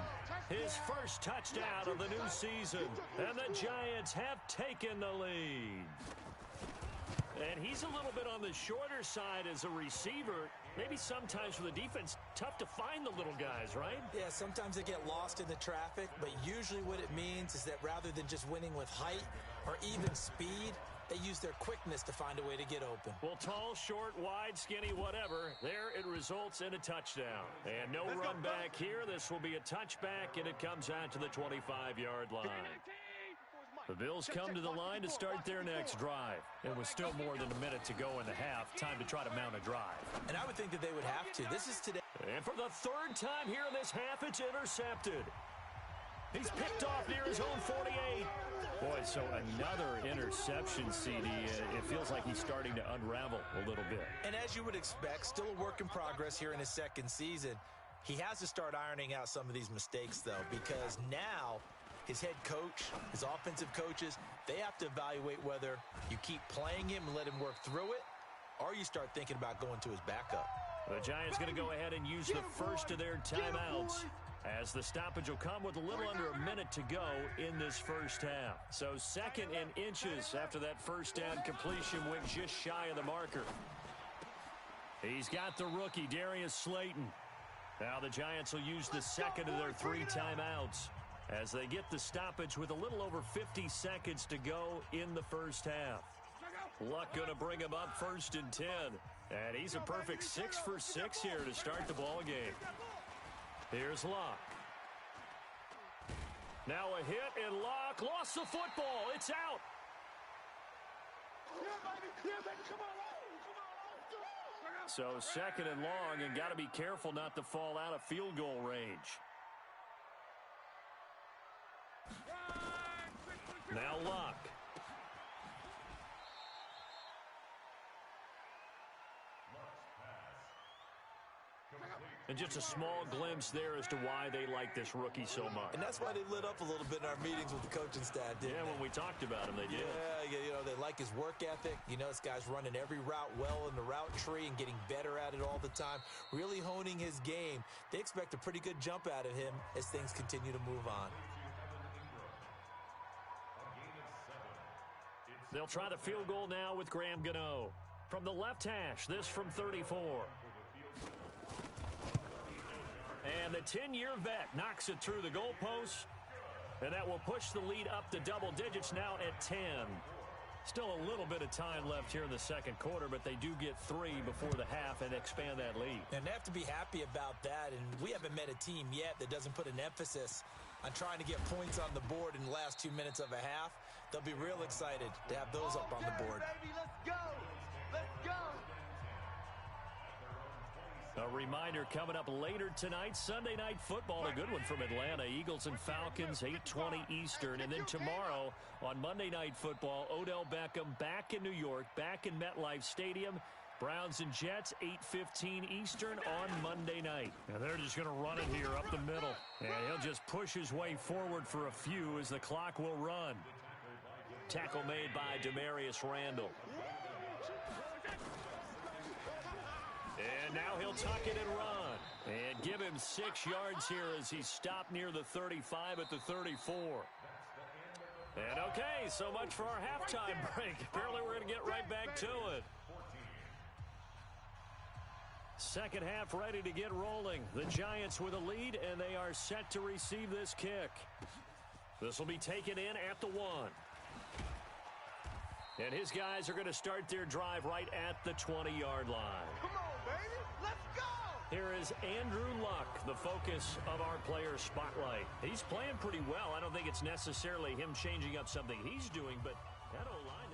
his first touchdown of the new season. And the Giants have taken the lead. And he's a little bit on the shorter side as a receiver. Maybe sometimes for the defense, tough to find the little guys, right? Yeah, sometimes they get lost in the traffic, but usually what it means is that rather than just winning with height or even speed, They use their quickness to find a way to get open. Well, tall, short, wide, skinny, whatever, there it results in a touchdown. And no run back here. This will be a touchback, and it comes out to the 25-yard line. The Bills come to the line to start their next drive. And with still more than a minute to go in the half, time to try to mount a drive. And I would think that they would have to. This is today. And for the third time here in this half, it's intercepted. He's picked off near his own 48. Boy, so another interception, CD. It feels like he's starting to unravel a little bit. And as you would expect, still a work in progress here in his second season. He has to start ironing out some of these mistakes, though, because now his head coach, his offensive coaches, they have to evaluate whether you keep playing him and let him work through it, or you start thinking about going to his backup. The Giants going to go ahead and use the first of their timeouts, as the stoppage will come with a little under a minute to go in this first half. So second and inches after that first down completion went just shy of the marker. He's got the rookie, Darius Slayton. Now the Giants will use the second of their 3 timeouts as they get the stoppage with a little over 50 seconds to go in the first half. Luck going to bring him up first and 10. And he's a perfect 6 for 6 here to start the ball game. Here's Luck. Now a hit, and Luck lost the football. It's out. So second and long, and got to be careful not to fall out of field goal range. Now Luck. And just a small glimpse there as to why they like this rookie so much. And that's why they lit up a little bit in our meetings with the coaching staff, didn't they? When we talked about him, they did. Yeah, you know, they like his work ethic. You know, this guy's running every route well in the route tree and getting better at it all the time, really honing his game. They expect a pretty good jump out of him as things continue to move on. They'll try the field goal now with Graham Gano. From the left hash, this from 34. And the 10-year vet knocks it through the goalpost. And that will push the lead up to double digits now at 10. Still a little bit of time left here in the second quarter, but they do get 3 before the half and expand that lead. And they have to be happy about that. And we haven't met a team yet that doesn't put an emphasis on trying to get points on the board in the last 2 minutes of a half. They'll be real excited to have those up on the board. Baby, let's go. Let's go. A reminder coming up later tonight, Sunday Night Football, a good one from Atlanta. Eagles and Falcons, 8:20 Eastern. And then tomorrow on Monday Night Football, Odell Beckham back in New York, back in MetLife Stadium. Browns and Jets, 8:15 Eastern on Monday night. And they're just going to run it here up the middle. And he'll just push his way forward for a few as the clock will run. Tackle made by Demarius Randall. And now he'll tuck it and run. And give him 6 yards here as he stopped near the 35 at the 34. And okay, so much for our halftime break. Apparently we're going to get right back to it. Second half ready to get rolling. The Giants with a lead, and they are set to receive this kick. This will be taken in at the 1. And his guys are going to start their drive right at the 20-yard line. Come on, baby. Let's go. Here is Andrew Luck, the focus of our player spotlight. He's playing pretty well. I don't think it's necessarily him changing up something he's doing, but that O-line.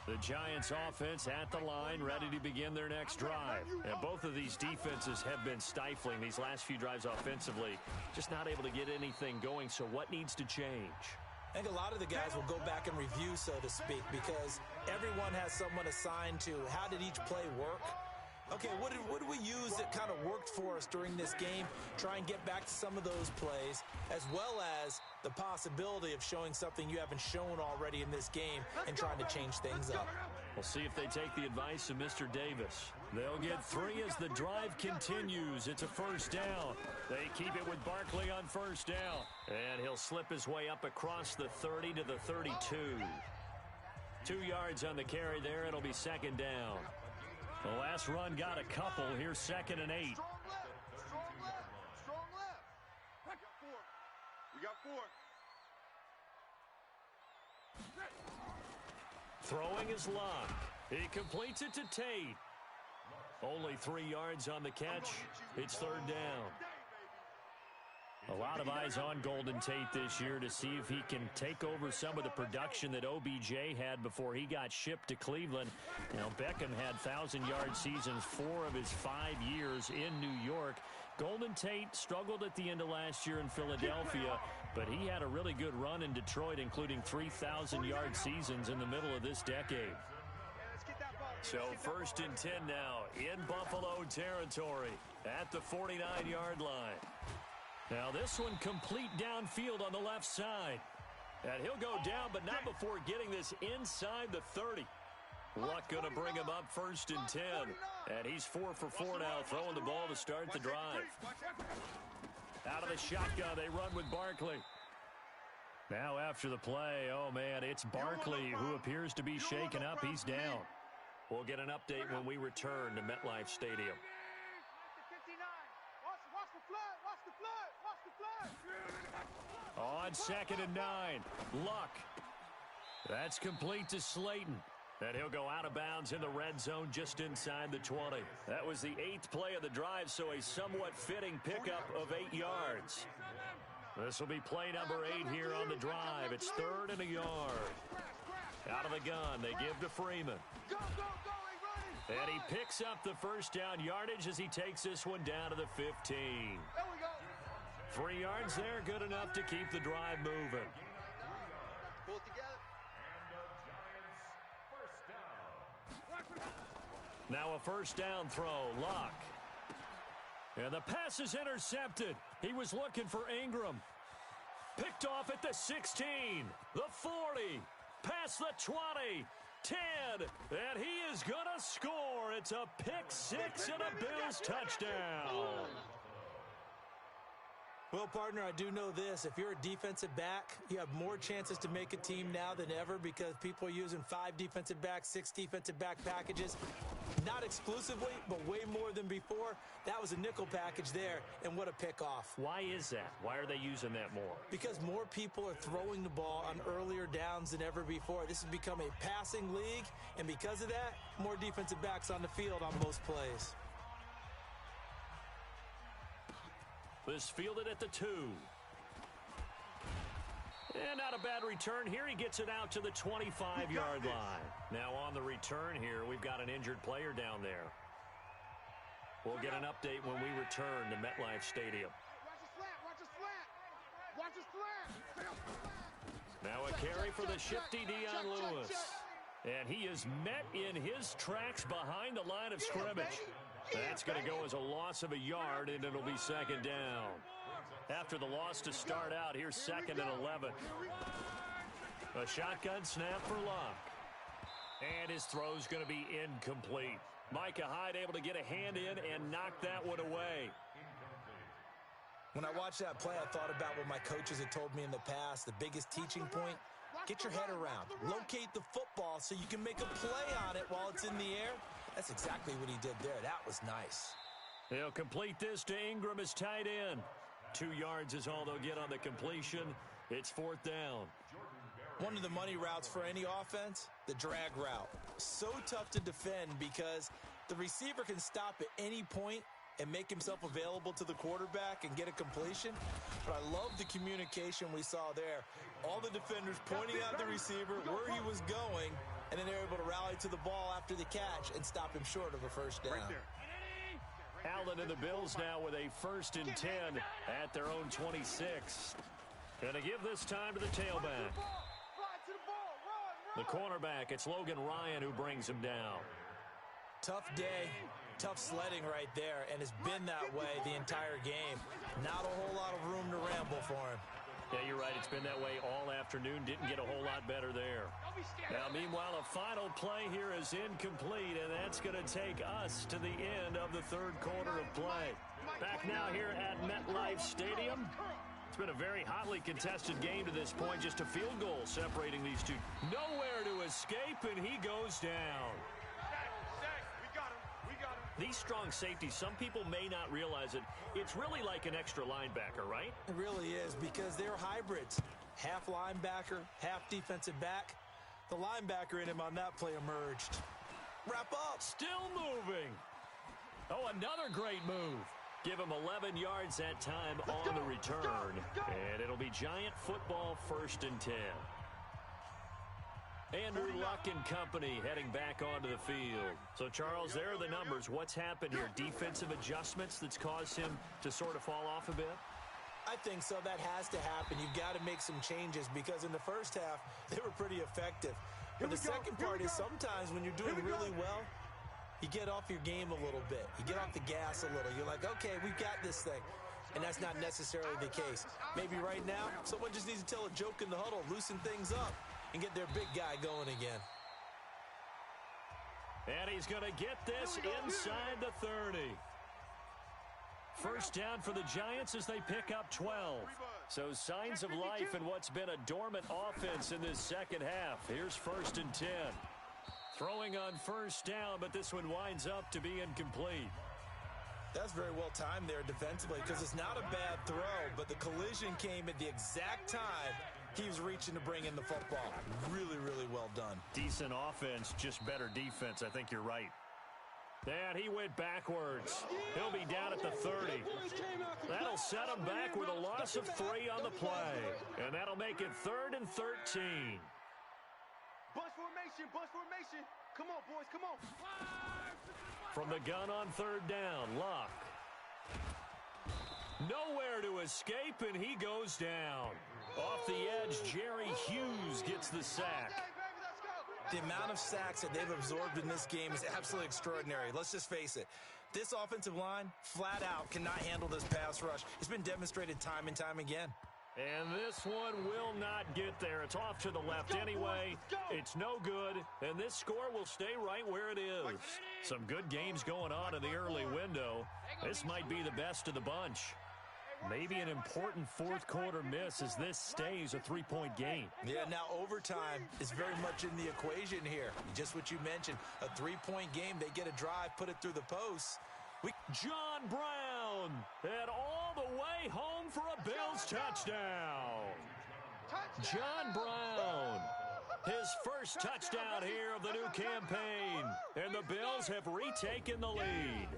The Giants offense at the line, ready to begin their next drive. And both of these defenses have been stifling these last few drives offensively. Just not able to get anything going, so what needs to change? I think a lot of the guys will go back and review, so to speak, because everyone has someone assigned to how did each play work. Okay, what did we use that kind of worked for us during this game? Try and get back to some of those plays, as well as the possibility of showing something you haven't shown already in this game and trying to change things up. We'll see if they take the advice of Mr. Davis. They'll get 3 as the drive continues. It's a first down. They keep it with Barkley on first down. And he'll slip his way up across the 30 to the 32. 2 yards on the carry there. It'll be second down. The last run got a couple. Here's second and 8. Strong left. Strong left. Strong left. We got 4. We got 4. Throwing is Luck. He completes it to Tate. Only 3 yards on the catch. It's third down. A lot of eyes on Golden Tate this year to see if he can take over some of the production that OBJ had before he got shipped to Cleveland. Now, Beckham had 1,000-yard seasons 4 of his 5 years in New York. Golden Tate struggled at the end of last year in Philadelphia, but he had a really good run in Detroit, including 3,000-yard seasons in the middle of this decade. So 1st and 10 now in Buffalo territory at the 49-yard line. Now this one complete downfield on the left side. And he'll go down, but not before getting this inside the 30. Luck going to bring him up 1st and 10. And he's 4 for 4 now, throwing the ball to start the drive. Out of the shotgun, they run with Barkley. Now after the play, oh man, it's Barkley who appears to be shaken up. He's down. We'll get an update when we return to MetLife Stadium. On 2nd and 9, Luck. That's complete to Slayton. And he'll go out of bounds in the red zone just inside the 20. That was the 8th play of the drive, so a somewhat fitting pickup of 8 yards. This will be play number 8 here on the drive. It's 3rd and a yard. Out of the gun, they give to Freeman. And he picks up the first down yardage as he takes this one down to the 15. 3 yards there, good enough to keep the drive moving. Pull it together. Now a first down throw, Luck. And the pass is intercepted. He was looking for Ingram. Picked off at the 16, the 40, past the 20, 10, and he is going to score. It's a pick 6 and a Bills touchdown. Well, partner, I do know this. If you're a defensive back, you have more chances to make a team now than ever because people are using 5 defensive backs, 6 defensive back packages. Not exclusively, but way more than before. That was a nickel package there, and what a pickoff. Why is that? Why are they using that more? Because more people are throwing the ball on earlier downs than ever before. This has become a passing league, and because of that, more defensive backs on the field on most plays. This fielded at the 2. And not a bad return here. He gets it out to the 25-yard line. Now on the return here, we've got an injured player down there. We'll get an update when we return to MetLife Stadium. Watch the slant. Now a carry for the shifty Dion Lewis. And he is met in his tracks behind the line of scrimmage. That's going to go as a loss of a yard, and it'll be 2nd down. After the loss to start out, here's 2nd and 11. A shotgun snap for Luck. And his throw's going to be incomplete. Micah Hyde able to get a hand in and knock that one away. When I watched that play, I thought about what my coaches had told me in the past. The biggest teaching point, get your head around. Locate the football so you can make a play on it while it's in the air. That's exactly what he did there. That was nice. They'll complete this to Ingram as tight end. 2 yards is all they'll get on the completion. It's 4th down. One of the money routes for any offense, the drag route. So tough to defend because the receiver can stop at any point and make himself available to the quarterback and get a completion. But I love the communication we saw there. All the defenders pointing out the receiver, where he was going, and then they're able to rally to the ball after the catch and stop him short of a first down. Allen and the Bills now with a 1st and 10 at their own 26. Going to give this time to the tailback. The cornerback, it's Logan Ryan who brings him down. Tough day, tough sledding right there, and it's been that way the entire game. Not a whole lot of room to ramble for him. Yeah, you're right. It's been that way all afternoon. Didn't get a whole lot better there. Now, meanwhile, a final play here is incomplete, and that's going to take us to the end of the 3rd quarter of play. Back now here at MetLife Stadium. It's been a very hotly contested game to this point. Just a field goal separating these two. Nowhere to escape, and he goes down. These strong safeties, some people may not realize it. It's really like an extra linebacker, right? It really is because they're hybrids. Half linebacker, half defensive back. The linebacker in him on that play emerged. Wrap up. Still moving. Oh, another great move. Give him 11 yards that time on the return. And it'll be Giant football 1st and 10. Andrew Luck and company heading back onto the field. So, Charles, there are the numbers. What's happened here? Defensive adjustments that's caused him to sort of fall off a bit? I think so. That has to happen. You've got to make some changes because in the first half, they were pretty effective. But the second part is sometimes when you're doing really well, you get off your game a little bit. You get off the gas a little. You're like, okay, we've got this thing. And that's not necessarily the case. Maybe right now, someone just needs to tell a joke in the huddle, loosen things up, and get their big guy going again. And he's going to get this inside the 30. First down for the Giants as they pick up 12. So signs of life in what's been a dormant offense in this second half. Here's 1st and 10. Throwing on first down, but this one winds up to be incomplete. That's very well timed there defensively because it's not a bad throw, but the collision came at the exact time he was reaching to bring in the football. Really, really well done. Decent offense, just better defense. I think you're right. And he went backwards. He'll be down at the 30. That'll set him back with a loss of 3 on the play. And that'll make it 3rd and 13. Bus formation, bus formation. Come on, boys, come on. From the gun on 3rd down, Luck. Nowhere to escape, and he goes down. Off the edge, Jerry Hughes gets the sack. The amount of sacks that they've absorbed in this game is absolutely extraordinary. Let's just face it. This offensive line, flat out, cannot handle this pass rush. It's been demonstrated time and time again. And this one will not get there. It's off to the left anyway. It's no good, and this score will stay right where it is. Some good games going on in the early window. This might be the best of the bunch. Maybe an important fourth quarter miss as this stays a 3-point game. Yeah, now overtime is very much in the equation here. Just what you mentioned, a 3-point game. They get a drive, put it through the posts. John Brown, and all the way home for a Bills touchdown. John Brown, his first touchdown here of the new campaign. And the Bills have retaken the lead.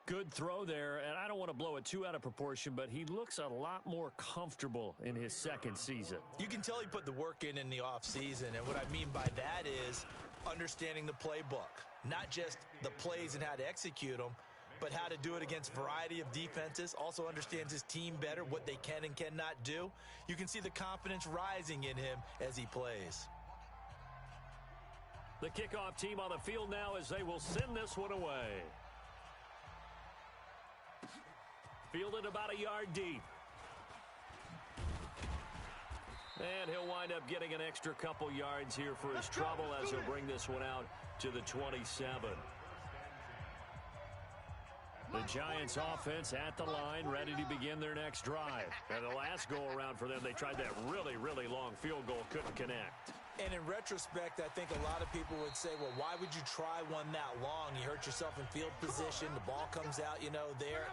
Good throw there, and I don't want to blow it too out of proportion, but he looks a lot more comfortable in his second season. You can tell he put the work in the offseason, and what I mean by that is understanding the playbook. Not just the plays and how to execute them, but how to do it against a variety of defenses. Also understands his team better, what they can and cannot do. You can see the confidence rising in him as he plays. The kickoff team on the field now as they will send this one away. Fielded about a yard deep. And he'll wind up getting an extra couple yards here for his trouble as he'll bring this one out to the 27. The Giants offense at the line, ready to begin their next drive. And the last go-around for them, they tried that really, really long field goal, couldn't connect. And in retrospect, I think a lot of people would say, well, why would you try one that long? You hurt yourself in field position. The ball comes out, there.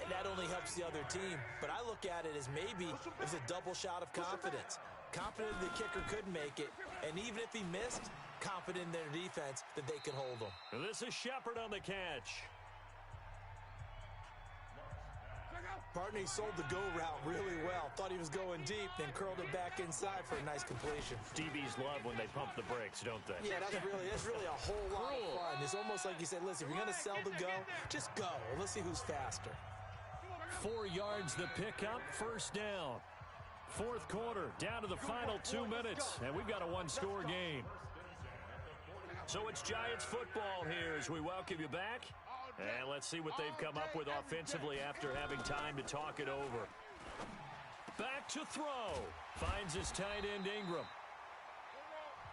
That only helps the other team. But I look at it as maybe it's a double shot of confidence. Confident the kicker could make it. And even if he missed, confident in their defense that they can hold him. And this is Shepard on the catch. Partner, he sold the go route really well. Thought he was going deep, then curled it back inside for a nice completion. DBs love when they pump the brakes, don't they? Yeah, that's really a whole lot of fun. It's almost like you said, listen, if you're going to sell the go, just go. And let's see who's faster. 4 yards the pickup, first down. Fourth quarter, down to the final 2 minutes, and we've got a one-score game. So it's Giants football here as we welcome you back. And let's see what they've come up with offensively after having time to talk it over. Back to throw. Finds his tight end Ingram.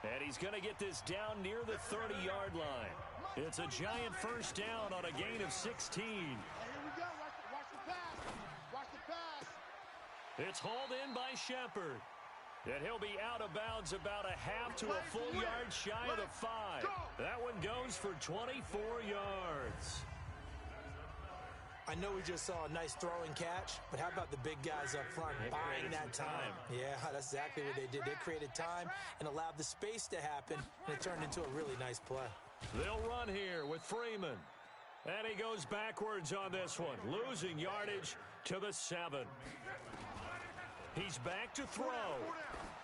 And he's going to get this down near the 30-yard line. It's a Giant first down on a gain of 16. Here we go. Watch the pass. Watch the pass. It's hauled in by Shepard. And he'll be out of bounds about a half to a full yard shy of the 5. That one goes for 24 yards. I know we just saw a nice throwing catch, but how about the big guys up front buying that time? Yeah, that's exactly what they did. They created time and allowed the space to happen, and it turned into a really nice play. They'll run here with Freeman. And he goes backwards on this one, losing yardage to the 7. He's back to throw.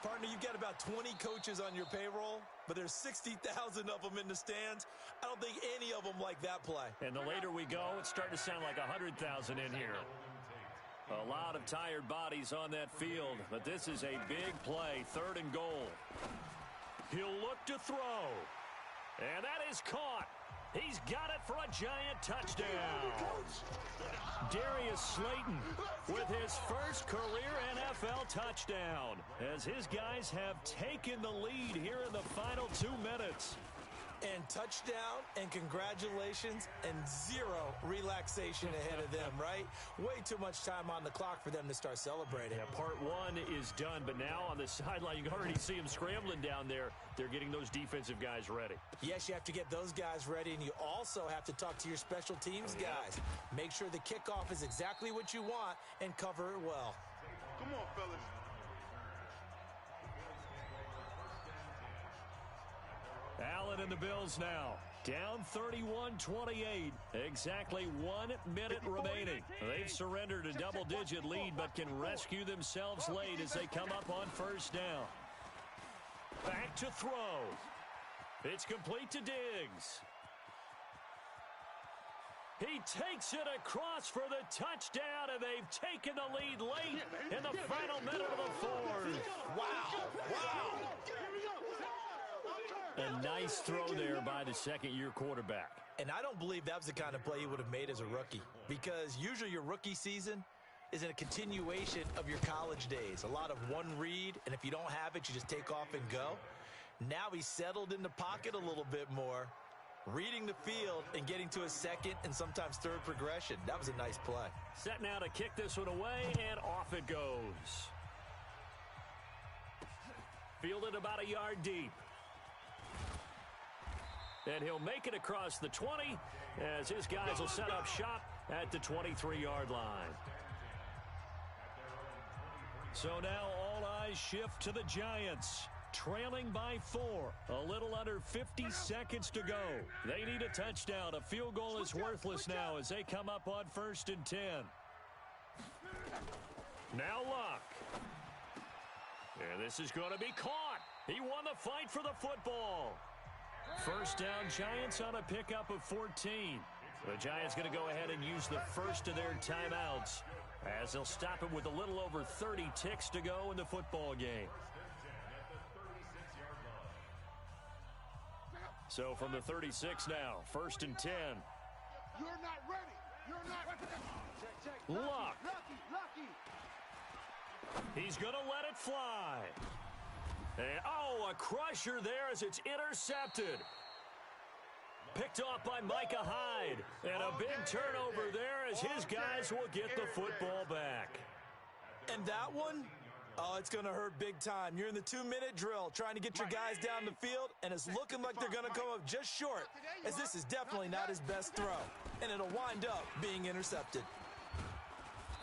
Partner, you've got about 20 coaches on your payroll, but there's 60,000 of them in the stands. I don't think any of them like that play. And the later we go, it's starting to sound like 100,000 in here. A lot of tired bodies on that field, but this is a big play, 3rd and goal. He'll look to throw. And that is caught. He's got it for a giant touchdown. Darius Slayton with his first career NFL touchdown as his guys have taken the lead here in the final 2 minutes. And touchdown and congratulations and zero relaxation ahead of them, right? Way too much time on the clock for them to start celebrating. Yeah, part 1 is done, but now on the sideline, you can already see them scrambling down there. They're getting those defensive guys ready. Yes, you have to get those guys ready, and you also have to talk to your special teams guys. Make sure the kickoff is exactly what you want and cover it well. Come on, fellas. Allen and the Bills now. Down 31-28. Exactly 1 minute remaining. They've surrendered a double-digit lead, but can rescue themselves late as they come up on 1st down. Back to throw. It's complete to Diggs. He takes it across for the touchdown, and they've taken the lead late in the final minute of the 4th. Wow. A nice throw there by the second-year quarterback. And I don't believe that was the kind of play he would have made as a rookie, because usually your rookie season is in a continuation of your college days. A lot of one read, and if you don't have it, you just take off and go. Now he's settled in the pocket a little bit more, reading the field and getting to a second and sometimes third progression. That was a nice play. Set now to kick this one away, and off it goes. Fielded about a yard deep. And he'll make it across the 20 as his guys will set up shop at the 23-yard line. So now all eyes shift to the Giants, trailing by 4. A little under 50 seconds to go. They need a touchdown. A field goal is worthless now as they come up on 1st and 10. Now Luck. And this is going to be caught. He won the fight for the football. 1st down, Giants on a pickup of 14. The Giants going to go ahead and use the first of their timeouts as they'll stop it with a little over 30 ticks to go in the football game. So from the 36 now, 1st and 10. You're not ready. You're not ready. Check. Luck. Lucky. He's going to let it fly. And, a crusher there as it's intercepted. Picked off by Micah Hyde. And a big turnover there as his guys will get the football back. And that one, it's going to hurt big time. You're in the 2-minute drill trying to get your guys down the field, and it's looking like they're going to come up just short, as this is definitely not his best throw. And it'll wind up being intercepted.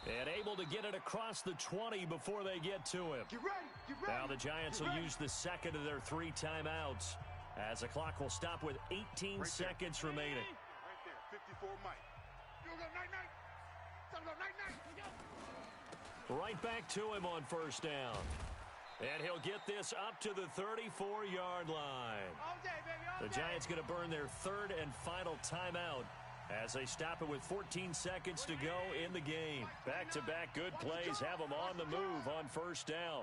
And able to get it across the 20 before they get to him. Get ready. Now the Giants will use the second of their 3 timeouts as the clock will stop with 18 seconds remaining. Right there, 54 Mike. You go night. Right back to him on 1st down. And he'll get this up to the 34-yard line. All day, baby, all The day. Giants going to burn their 3rd and final timeout as they stop it with 14 seconds to go in the game. Back-to-back good plays have them on the move on 1st down.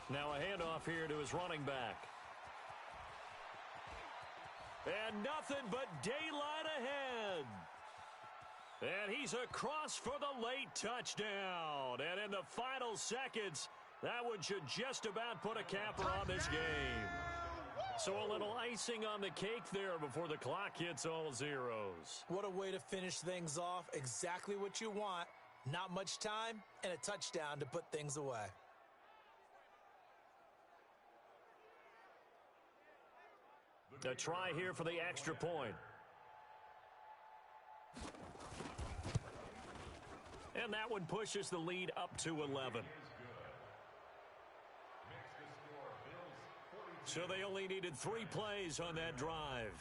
Now a handoff here to his running back. And nothing but daylight ahead. And he's across for the late touchdown. And in the final seconds, that one should just about put a capper on this game. So a little icing on the cake there before the clock hits all zeros. What a way to finish things off. Exactly what you want. Not much time and a touchdown to put things away. A try here for the extra point. And that one pushes the lead up to 11. So they only needed 3 plays on that drive.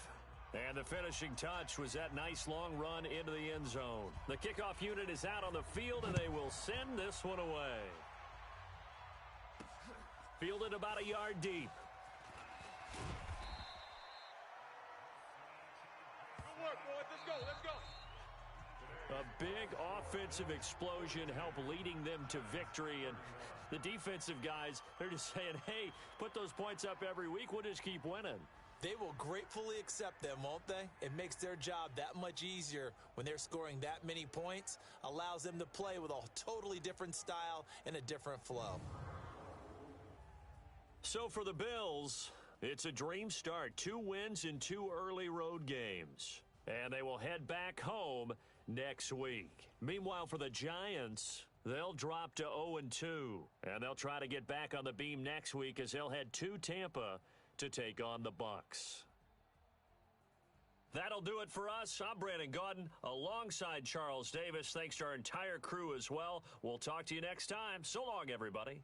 And the finishing touch was that nice long run into the end zone. The kickoff unit is out on the field, and they will send this one away. Fielded about a yard deep. Good work, boys. Let's go. Let's go. A big offensive explosion helped leading them to victory. And the defensive guys, they're just saying, hey, put those points up every week. We'll just keep winning. They will gratefully accept them, won't they? It makes their job that much easier when they're scoring that many points. Allows them to play with a totally different style and a different flow. So for the Bills, it's a dream start. 2 wins in 2 early road games. And they will head back home next week. Meanwhile, for the Giants, they'll drop to 0-2. And they'll try to get back on the beam next week as they'll head to Tampa to take on the Bucs. That'll do it for us. I'm Brandon Gaudin alongside Charles Davis. Thanks to our entire crew as well. We'll talk to you next time. So long, everybody.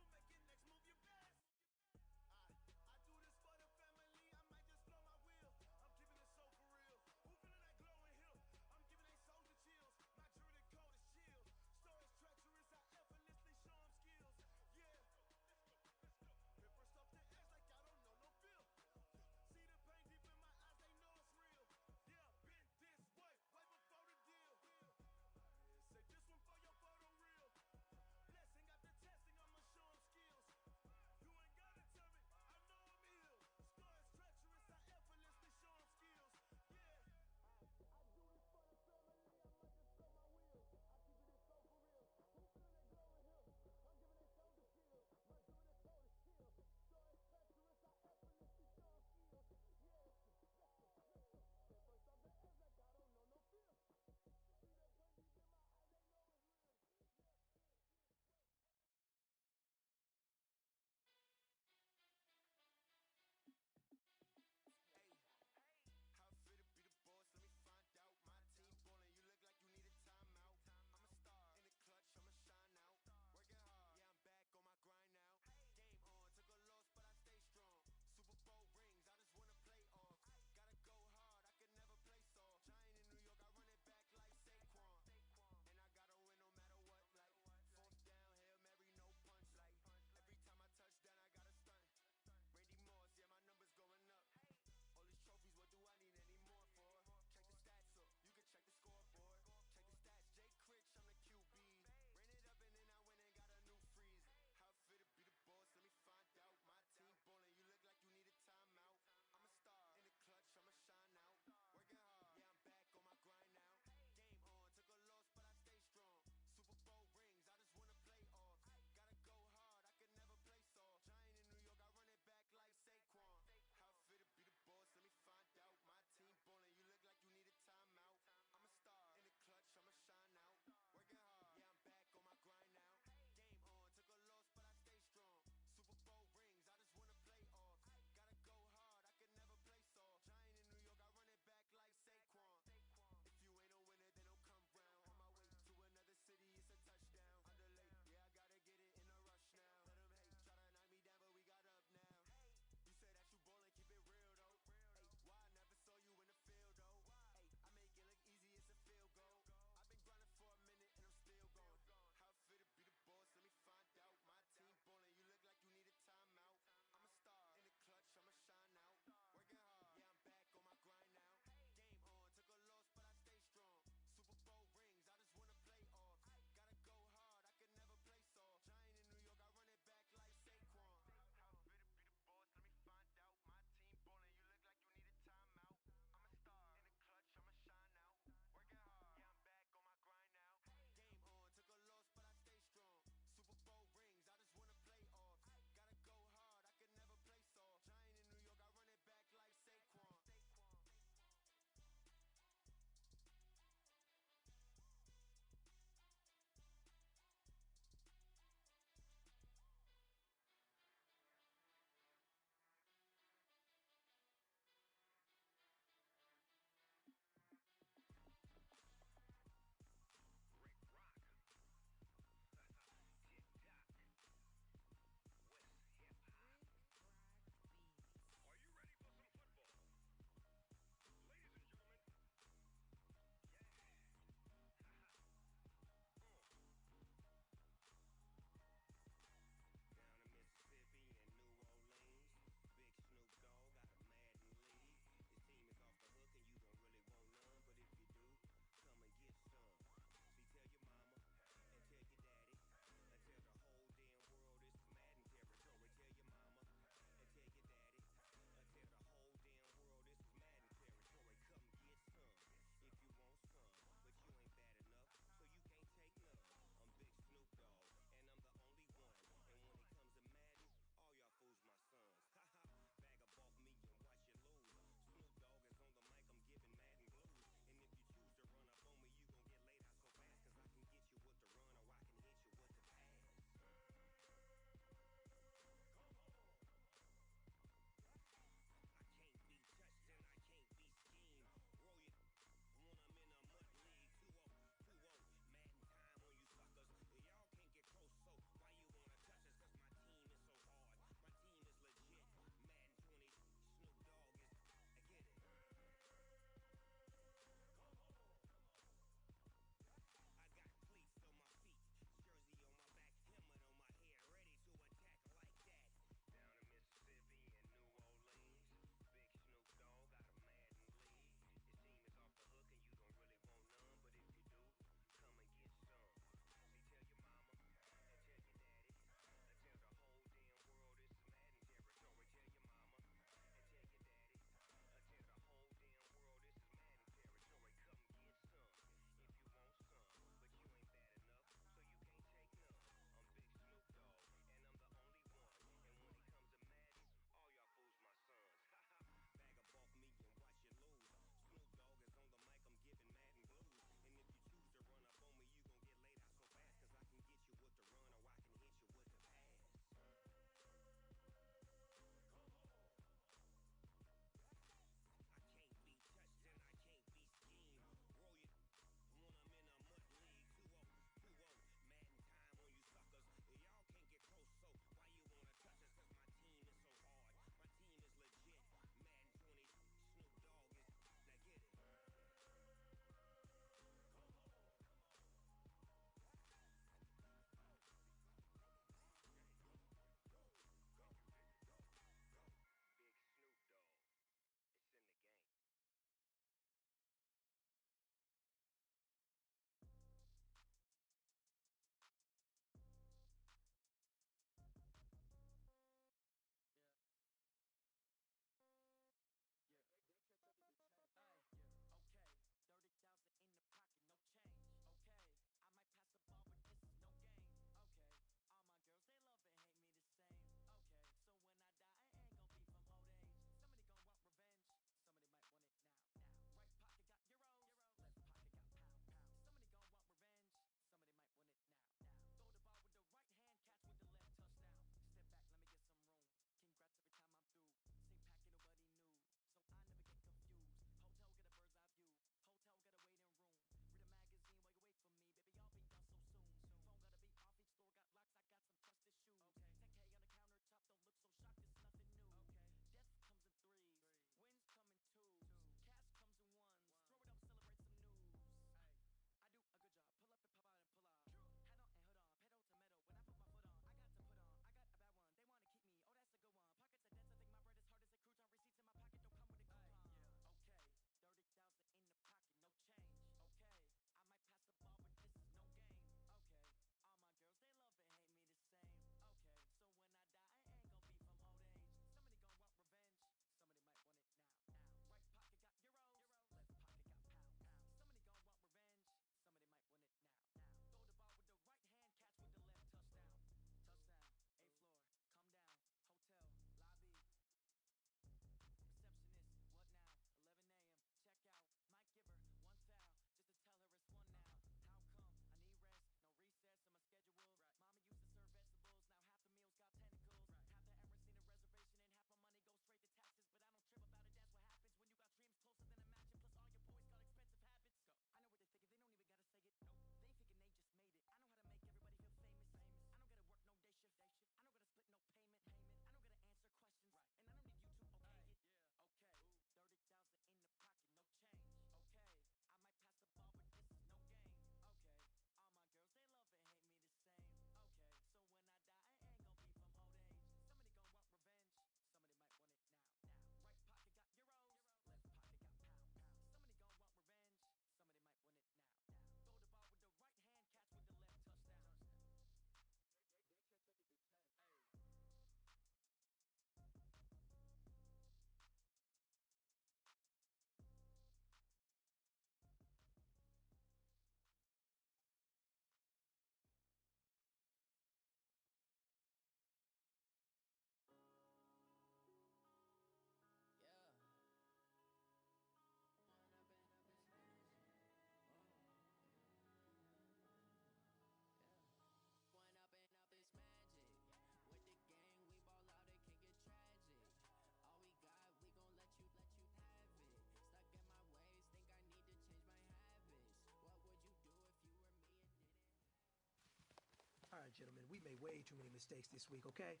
gentlemen, we made way too many mistakes this week, okay?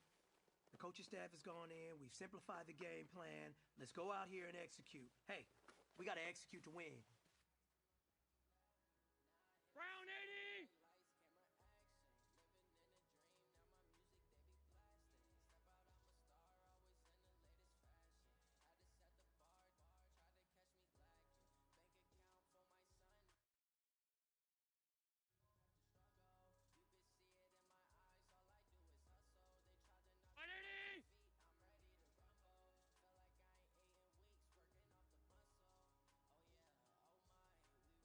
The coaching staff has gone in. We've simplified the game plan. Let's go out here and execute. Hey, we got to execute to win. Brown 80!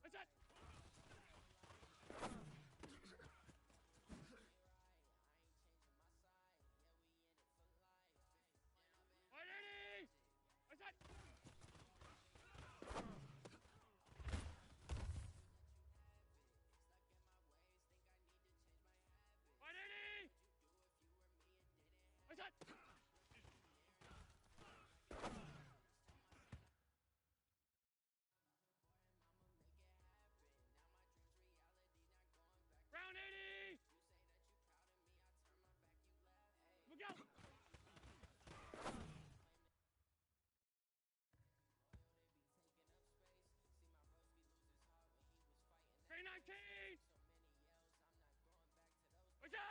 What's that? What's that? What's that? Round 80! Look out! Green 19! What's that?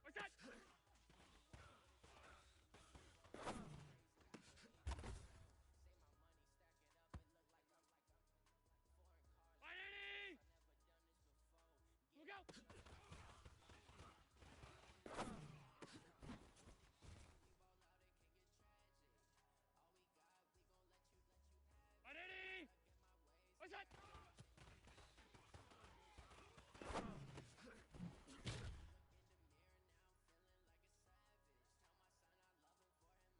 What's that? Look out! What's that?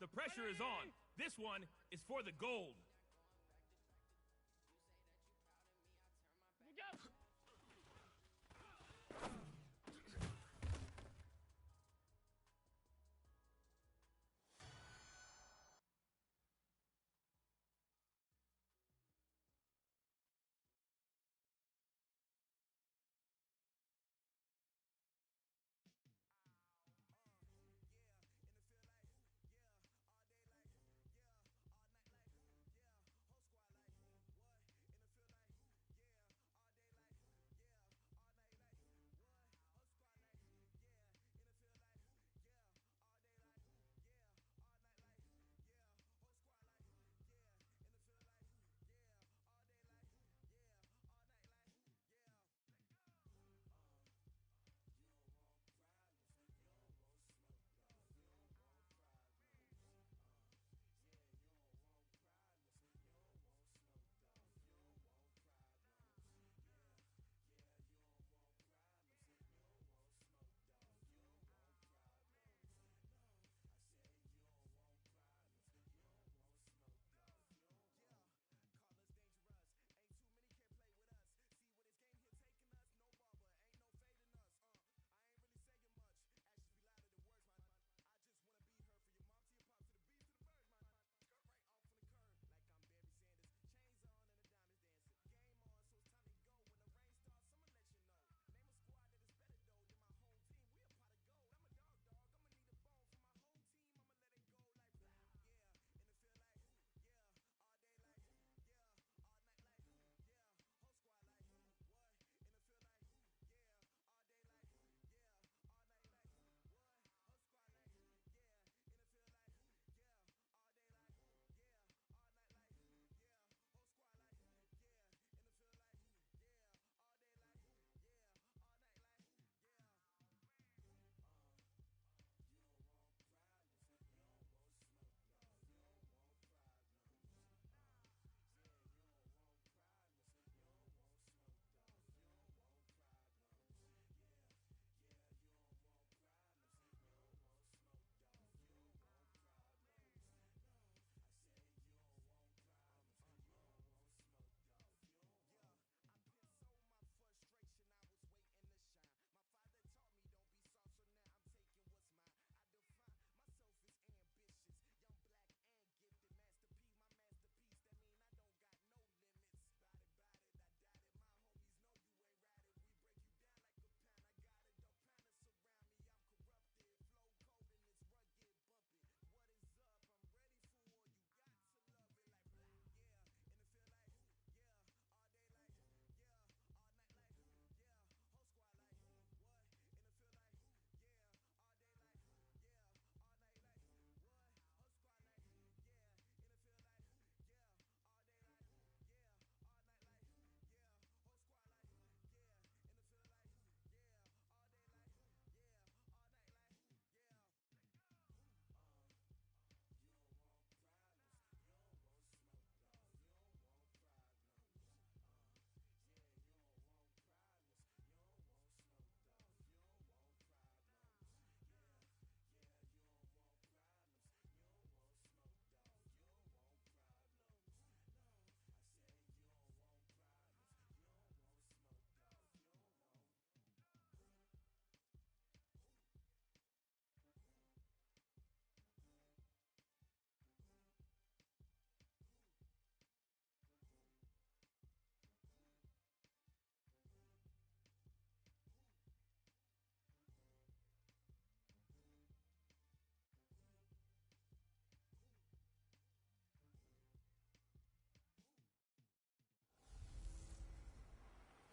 The pressure is on. This one is for the gold. Look out!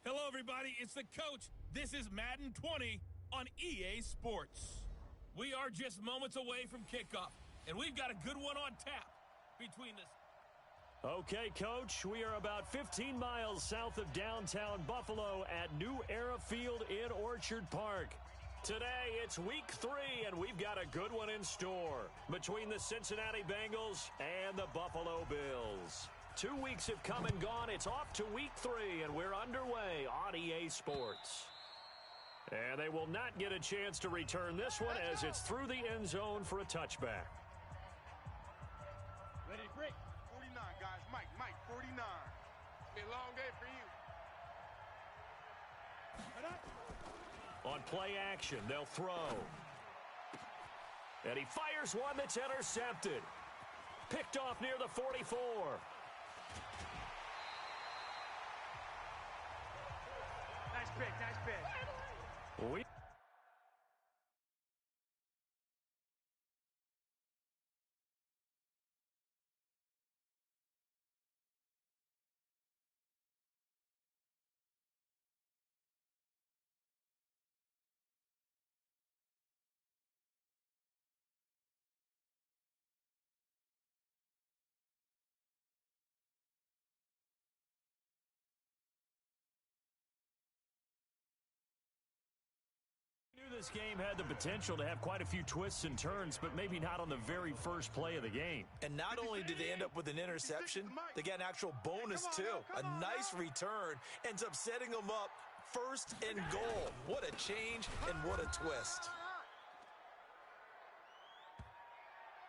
Hello, everybody. It's the coach. This is Madden 20 on EA Sports. We are just moments away from kickoff, and we've got a good one on tap between the... Okay, Coach, we are about 15 miles south of downtown Buffalo at New Era Field in Orchard Park. Today, it's week 3, and we've got a good one in store between the Cincinnati Bengals and the Buffalo Bills. 2 weeks have come and gone. It's off to week 3, and we're underway on EA Sports. And they will not get a chance to return this one as it's through the end zone for a touchback. Ready to break. 49, guys. Mike, 49. It's been a long day for you. On play action, they'll throw. And he fires one that's intercepted. Picked off near the 44. Nice pick. We knew this game had the potential to have quite a few twists and turns, but maybe not on the very first play of the game. And not only did they end up with an interception, they got an actual bonus too. A nice return ends up setting them up first and goal. What a change and what a twist.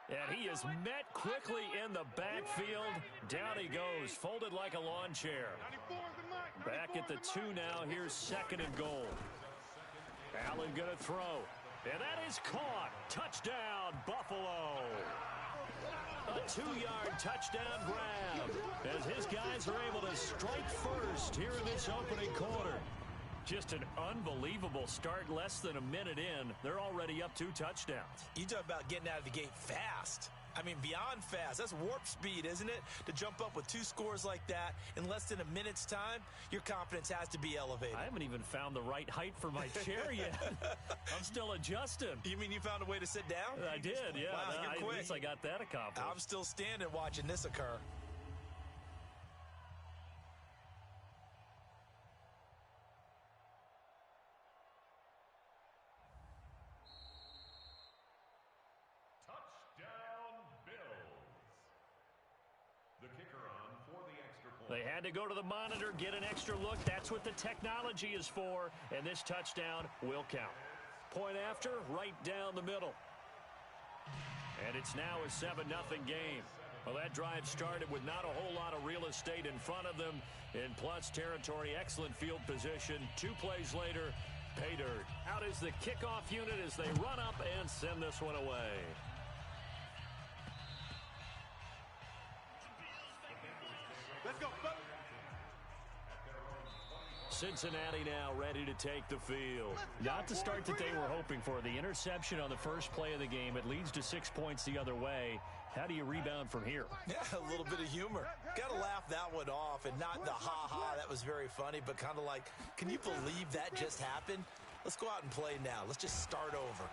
And he is met quickly in the backfield. Down he goes, folded like a lawn chair. Back at the 2 now. Here's second and goal. Allen going to throw. And that is caught. Touchdown, Buffalo. A 2-yard touchdown grab as his guys are able to strike first here in this opening quarter. Just an unbelievable start. Less than a minute in, they're already up 2 touchdowns. You talk about getting out of the gate fast. I mean, beyond fast. That's warp speed, isn't it? To jump up with 2 scores like that in less than a minute's time, your confidence has to be elevated. I haven't even found the right height for my chair yet. I'm still adjusting. You mean you found a way to sit down? I did, yeah. Wow, you're quick. At least I got that accomplished. I'm still standing watching this occur. They had to go to the monitor, get an extra look. That's what the technology is for, and this touchdown will count. Point after, right down the middle. And it's now a 7-0 game. Well, that drive started with not a whole lot of real estate in front of them. In plus territory, excellent field position. 2 plays later, pay dirt. Out is the kickoff unit as they run up and send this one away. Let's go, buddy. Cincinnati now ready to take the field. Not the start that they were hoping for. The interception on the first play of the game. It leads to 6 points the other way. How do you rebound from here? Yeah, a little bit of humor. Got to laugh that one off, and not the ha-ha, that was very funny, but kind of like, can you believe that just happened? Let's go out and play now. Let's just start over.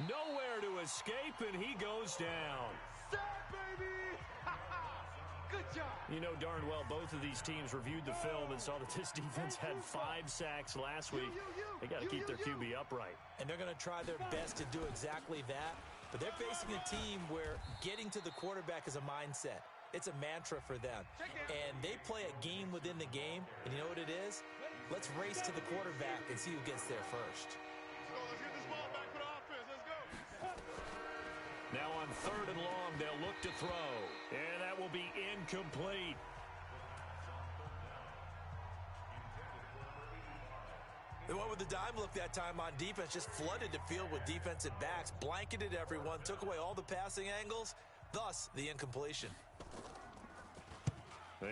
Nowhere to escape, and he goes down. Sack, baby! Good job. You know darn well both of these teams reviewed the film and saw that this defense had 5 sacks last week. They got to keep their QB upright. And they're going to try their best to do exactly that. But they're facing a team where getting to the quarterback is a mindset. It's a mantra for them. And they play a game within the game. And you know what it is? Let's race to the quarterback and see who gets there first. Let's get this ball back for the offense. Let's go. Now on 3rd and long, they'll look to throw. And that will be incomplete. They went with the dime look that time on defense, just flooded the field with defensive backs, blanketed everyone, took away all the passing angles, thus the incompletion.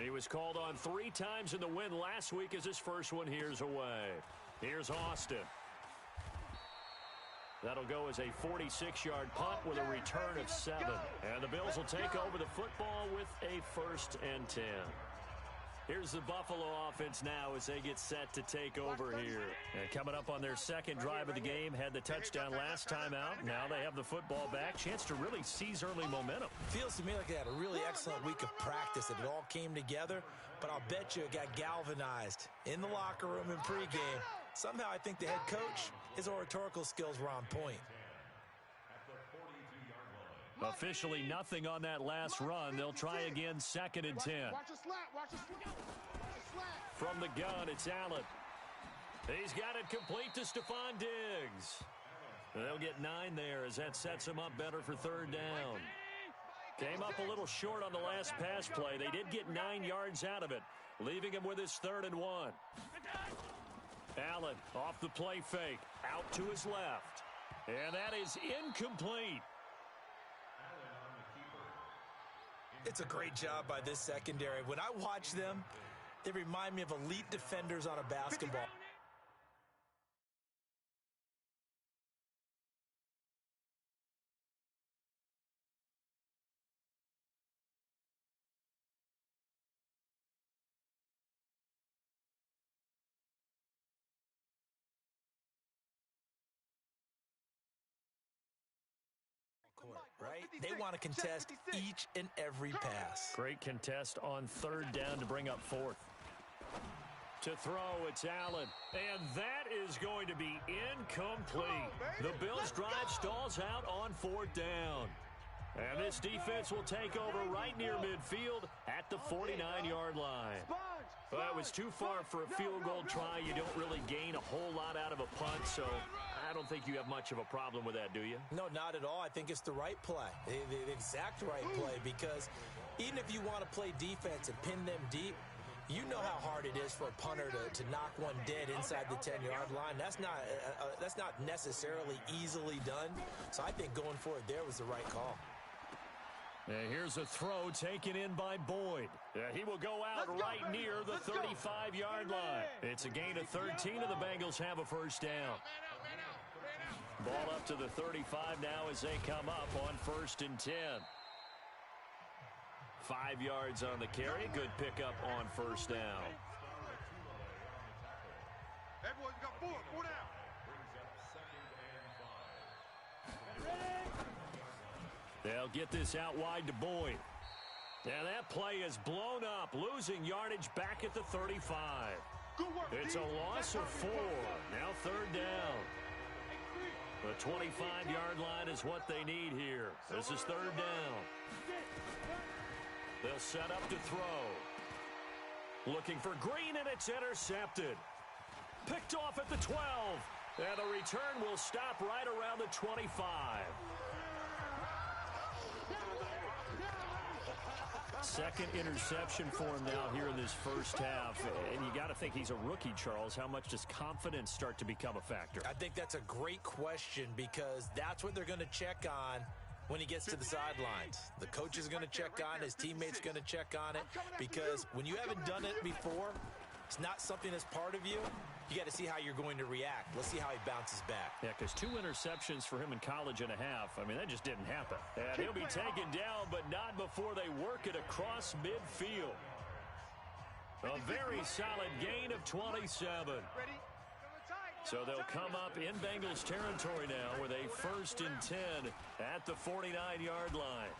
He was called on 3 times in the win last week as his first one here's away. Here's Austin. That'll go as a 46-yard punt with a return of 7. And the Bills will take over the football with a 1st and 10. Here's the Buffalo offense now as they get set to take over here. And coming up on their second drive of the game, had the touchdown last time out. Now they have the football back. Chance to really seize early momentum. Feels to me like they had a really excellent week of practice, and it all came together. But I'll bet you it got galvanized in the locker room in pregame. Somehow I think the head coach, his oratorical skills were on point. Officially nothing on that last run. They'll try again, 2nd and 10. Watch a slat. Watch a slat. From the gun, it's Allen. He's got it complete to Stephon Diggs. They'll get 9 there as that sets him up better for 3rd down. Came up a little short on the last pass play. They did get 9 yards out of it, leaving him with his 3rd and 1. Allen off the play fake, out to his left. And that is incomplete. It's a great job by this secondary. When I watch them, they remind me of elite defenders on a basketball. Right? They want to contest each and every pass. Great contest on 3rd down to bring up 4th. To throw, it's Allen. And that is going to be incomplete. The Bills' drive stalls out on 4th down. And this defense will take over right near midfield at the 49-yard line. Well, it was too far for a field goal try. You don't really gain a whole lot out of a punt, so I don't think you have much of a problem with that, do you? No, not at all. I think it's the right play, the exact right play, because even if you want to play defense and pin them deep, you know how hard it is for a punter to knock one dead inside the 10-yard line. That's not necessarily easily done, so I think going for it there was the right call. And here's a throw taken in by Boyd. He will go out right near the 35-yard line. It's a gain of 13, and the Bengals have a 1st down. Ball up to the 35 now as they come up on 1st and 10. 5 yards on the carry. Good pickup on 1st down. Everyone's got 4 down. They'll get this out wide to Boyd. And that play is blown up, losing yardage back at the 35. It's a loss of 4. Now 3rd down. The 25-yard line is what they need here. This is 3rd down. They'll set up to throw. Looking for Green, and it's intercepted. Picked off at the 12. And the return will stop right around the 25. Second interception for him now here in this 1st half. And you got to think he's a rookie, Charles. How much does confidence start to become a factor? I think that's a great question, because that's what they're going to check on when he gets to the sidelines. The coach is going to check on, his teammates going to check on it, because when you haven't done it before, it's not something that's part of you. You got to see how you're going to react. Let's see how he bounces back. Yeah, because 2 interceptions for him in college and a half. I mean, that just didn't happen. And he'll be taken down, but not before they work it across midfield. A very solid gain of 27. So they'll come up in Bengals territory now with a 1st and 10 at the 49-yard line.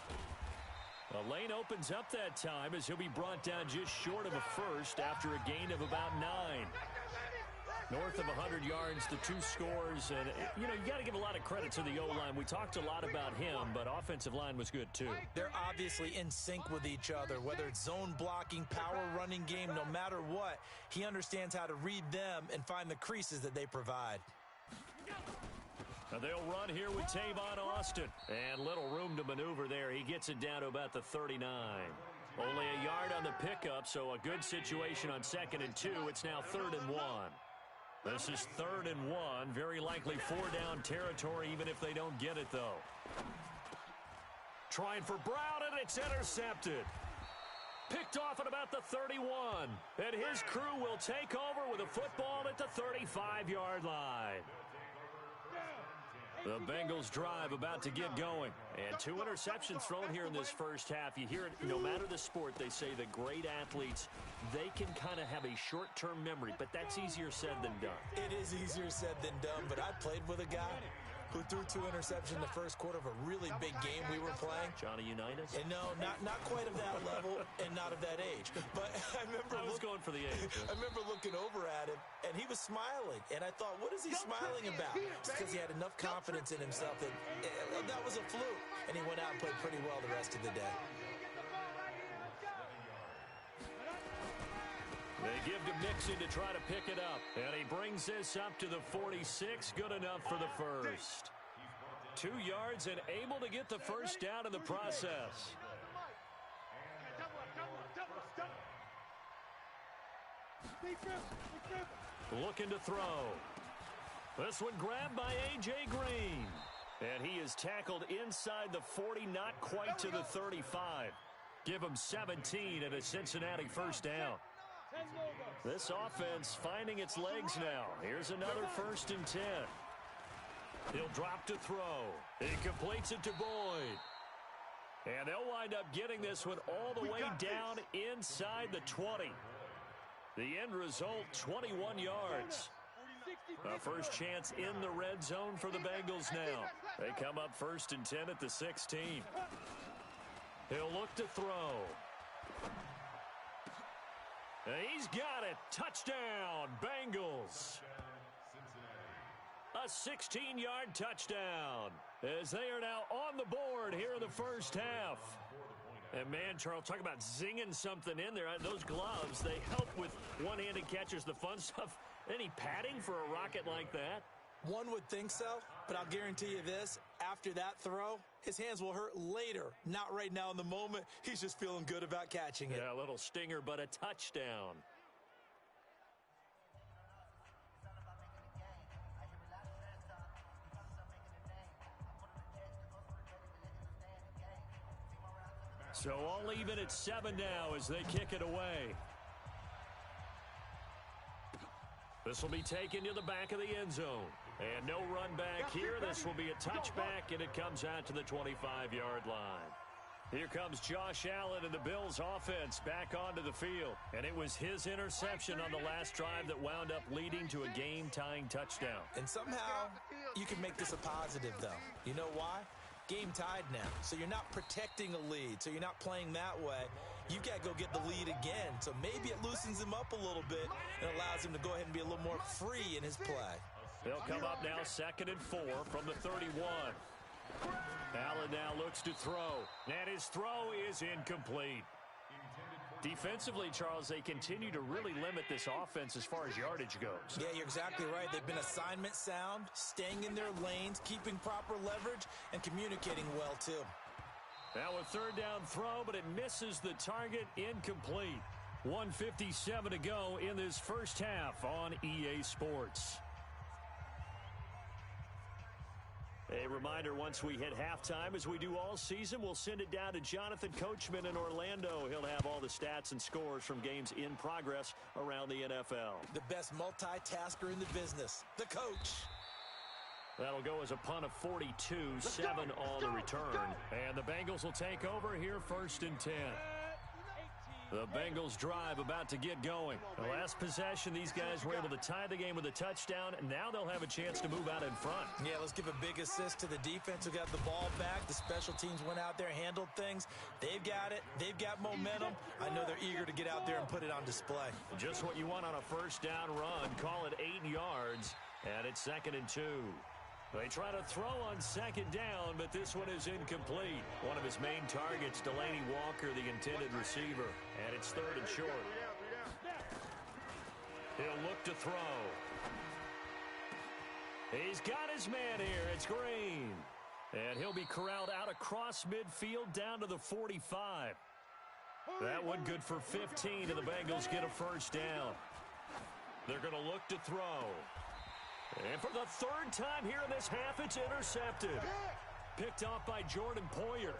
A lane opens up that time as he'll be brought down just short of a 1st after a gain of about 9. North of 100 yards, the 2 scores. And, you got to give a lot of credit to the O-line. We talked a lot about him, but offensive line was good, too. They're obviously in sync with each other, whether it's zone blocking, power running game, no matter what. He understands how to read them and find the creases that they provide. Now they'll run here with Tavon Austin. And little room to maneuver there. He gets it down to about the 39. Only a yard on the pickup, so a good situation on 2nd and 2. It's now 3rd and 1. This is 3rd and 1. Very likely 4-down territory, even if they don't get it, though. Trying for Brown, and it's intercepted. Picked off at about the 31. And his crew will take over with a football at the 35-yard line. The Bengals drive about to get going. And 2 interceptions thrown here in this first half. You hear it, no matter the sport, they say that great athletes, they can kind of have a short-term memory, but that's easier said than done. It is easier said than done, but I played with a guy who threw 2 interceptions in the first quarter of a really big game we were playing. Johnny Unitas? And no, not quite of that level and not of that age. But I was going for the age. I remember looking over at him, and he was smiling. And I thought, what is he smiling about? It's because he had enough confidence in himself that that was a fluke. And he went out and played pretty well the rest of the day. They give to Mixon to try to pick it up. And he brings this up to the 46. Good enough for the first. 2 yards and able to get the first down in the process. Looking to throw. This one grabbed by A.J. Green. And he is tackled inside the 40, not quite to the 35. Give him 17 and a Cincinnati first down. This offense finding its legs now. Here's another 1st and 10. He'll drop to throw. He completes it to Boyd. And they'll wind up getting this one all the way down inside the 20. The end result, 21 yards. A first chance in the red zone for the Bengals now. They come up 1st and 10 at the 16. He'll look to throw. He's got it. Touchdown, Bengals. A 16-yard touchdown as they are now on the board here in the first half. And, man, Charles, talk about zinging something in there. Those gloves, they help with one-handed catches, the fun stuff. Any padding for a rocket like that? One would think so, but I'll guarantee you this. After that throw, his hands will hurt later. Not right now in the moment. He's just feeling good about catching it. Yeah, a little stinger, but a touchdown. So all even at 7 now as they kick it away. This will be taken to the back of the end zone. And no run back here. This will be a touchback, and it comes out to the 25-yard line. Here comes Josh Allen and the Bills offense back onto the field. And it was his interception on the last drive that wound up leading to a game-tying touchdown. And somehow you can make this a positive, though. You know why? Game tied now. So you're not protecting a lead. So you're not playing that way. You've got to go get the lead again. So maybe it loosens him up a little bit and allows him to go ahead and be a little more free in his play. They'll come up now 2nd and 4 from the 31. Allen now looks to throw. And his throw is incomplete. Defensively, Charles, they continue to really limit this offense as far as yardage goes. Yeah, you're exactly right. They've been assignment sound, staying in their lanes, keeping proper leverage, and communicating well, too. Now a 3rd down throw, but it misses the target, incomplete. 1:57 to go in this first half on EA Sports. A reminder, once we hit halftime, as we do all season, we'll send it down to Jonathan Coachman in Orlando. He'll have all the stats and scores from games in progress around the NFL. The best multitasker in the business, the coach. That'll go as a punt of 42, 7 on the return. And the Bengals will take over here 1st and 10. The Bengals drive about to get going. The last possession, these guys were able to tie the game with a touchdown, and now they'll have a chance to move out in front. Yeah, let's give a big assist to the defense who got the ball back. The special teams went out there, handled things. They've got it. They've got momentum. I know they're eager to get out there and put it on display. Just what you want on a 1st down run. Call it 8 yards, and it's 2nd and 2. They try to throw on 2nd down, but this one is incomplete. One of his main targets, Delaney Walker, the intended receiver. And it's 3rd and short. He'll look to throw. He's got his man here. It's Green. And he'll be corralled out across midfield down to the 45. That one good for 15, and the Bengals get a 1st down. They're going to look to throw. And for the 3rd time here in this half, it's intercepted. Picked off by Jordan Poyer.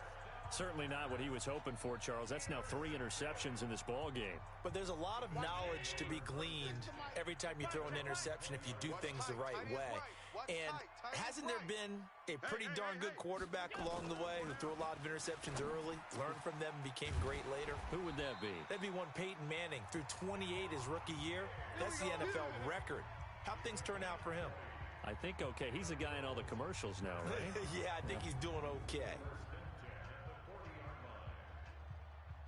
Certainly not what he was hoping for, Charles. That's now 3 interceptions in this ball game. But there's a lot of knowledge to be gleaned every time you throw an interception if you do things the right way. And hasn't there been a pretty darn good quarterback along the way who threw a lot of interceptions early, learned from them, and became great later? Who would that be? That'd be one Peyton Manning. Threw 28 his rookie year. That's the NFL record. How'd things turn out for him? I think okay. He's a guy in all the commercials now, right? Yeah, I think he's doing okay.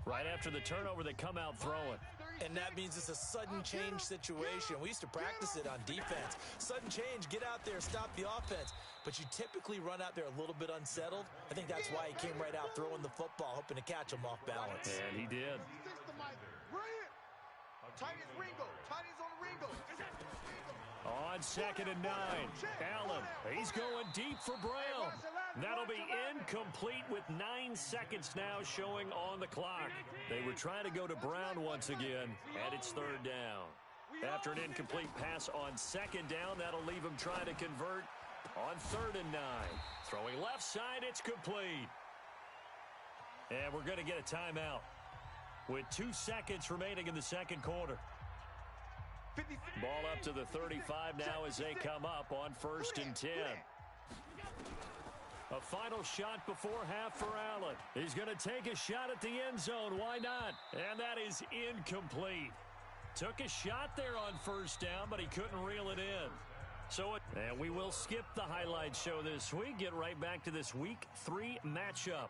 Right after the turnover, they come out throwing. And that means it's a sudden change situation. We used to practice it on defense. Sudden change, get out there, stop the offense. But you typically run out there a little bit unsettled. I think that's why he came right out throwing the football, hoping to catch him off balance. And he did. Tight as Ringo. Tight as on Ringo. On 2nd and 9. Allen, he's going deep for Brown. That'll be incomplete with 9 seconds now showing on the clock. They were trying to go to Brown once again, and it's 3rd down. After an incomplete pass on 2nd down, that'll leave him trying to convert on 3rd and 9. Throwing left side, it's complete. And we're going to get a timeout with 2 seconds remaining in the second quarter. Ball up to the 35 now as they come up on 1st and 10. A final shot before half for Allen. He's going to take a shot at the end zone. Why not? And that is incomplete. Took a shot there on 1st down, but he couldn't reel it in. And we will skip the highlight show this week. Get right back to this Week 3 matchup.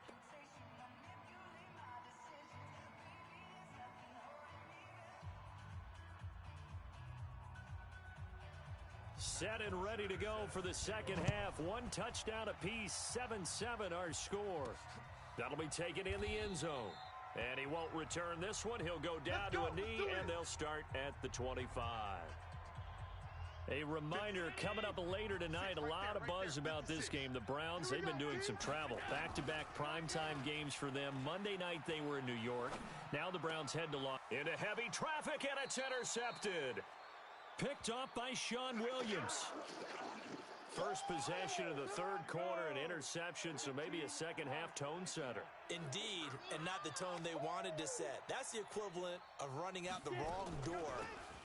Set and ready to go for the second half. 1 touchdown apiece, 7-7 our score. That'll be taken in the end zone. And he won't return this one. He'll go down to a knee, and they'll start at the 25. A reminder, coming up later tonight, a lot of buzz about this game. The Browns, they've been doing some travel. Back-to-back primetime games for them. Monday night they were in New York. Now the Browns head to Los Angeles. Into heavy traffic, and it's intercepted. Picked off by Sean Williams. First possession of the 3rd quarter, an interception, so maybe a second-half tone setter. Indeed, and not the tone they wanted to set. That's the equivalent of running out the wrong door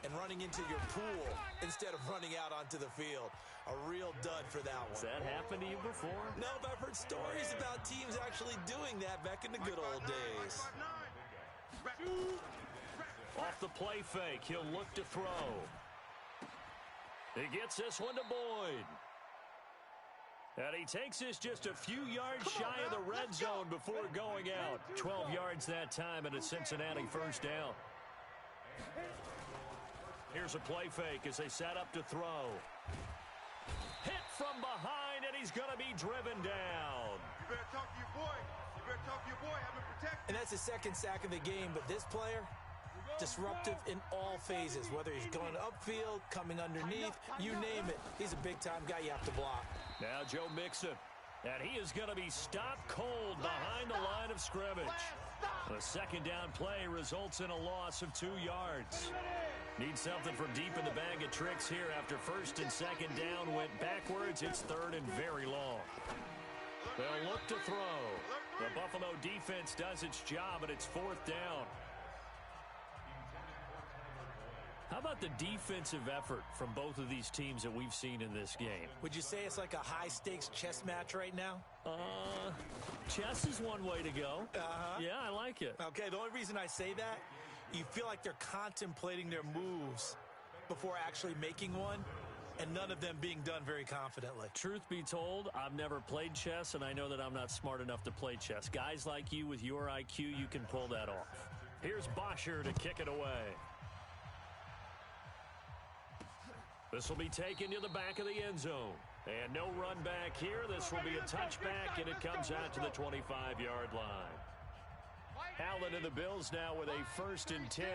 and running into your pool instead of running out onto the field. A real dud for that one. Has that happened to you before? No, but I've heard stories about teams actually doing that back in the good old days. Off the play fake, he'll look to throw. He gets this one to Boyd. And he takes this just a few yards shy of the red zone before going out. 12 yards that time and a Cincinnati 1st down. Here's a play fake as they set up to throw. Hit from behind, and he's going to be driven down. You better talk to your boy. You better talk to your boy. Have him protected. And that's the 2nd sack of the game, but this player, disruptive in all phases, whether he's going upfield, coming underneath, you name it. He's a big-time guy you have to block. Now Joe Mixon, and he is going to be stopped cold behind the line of scrimmage. The 2nd down play results in a loss of 2 yards. Need something from deep in the bag of tricks here after 1st and 2nd down went backwards. It's 3rd and very long. They'll look to throw. The Buffalo defense does its job, and it's 4th down. How about the defensive effort from both of these teams that we've seen in this game? Would you say it's like a high-stakes chess match right now? Chess is one way to go. Yeah, I like it. Okay, the only reason I say that, you feel like they're contemplating their moves before actually making one, and none of them being done very confidently. Truth be told, I've never played chess, and I know that I'm not smart enough to play chess. Guys like you with your IQ, you can pull that off. Here's Bosher to kick it away. This will be taken to the back of the end zone. And no run back here. This will be a touchback, and it comes out to the 25-yard line. Allen and the Bills now with a 1st and 10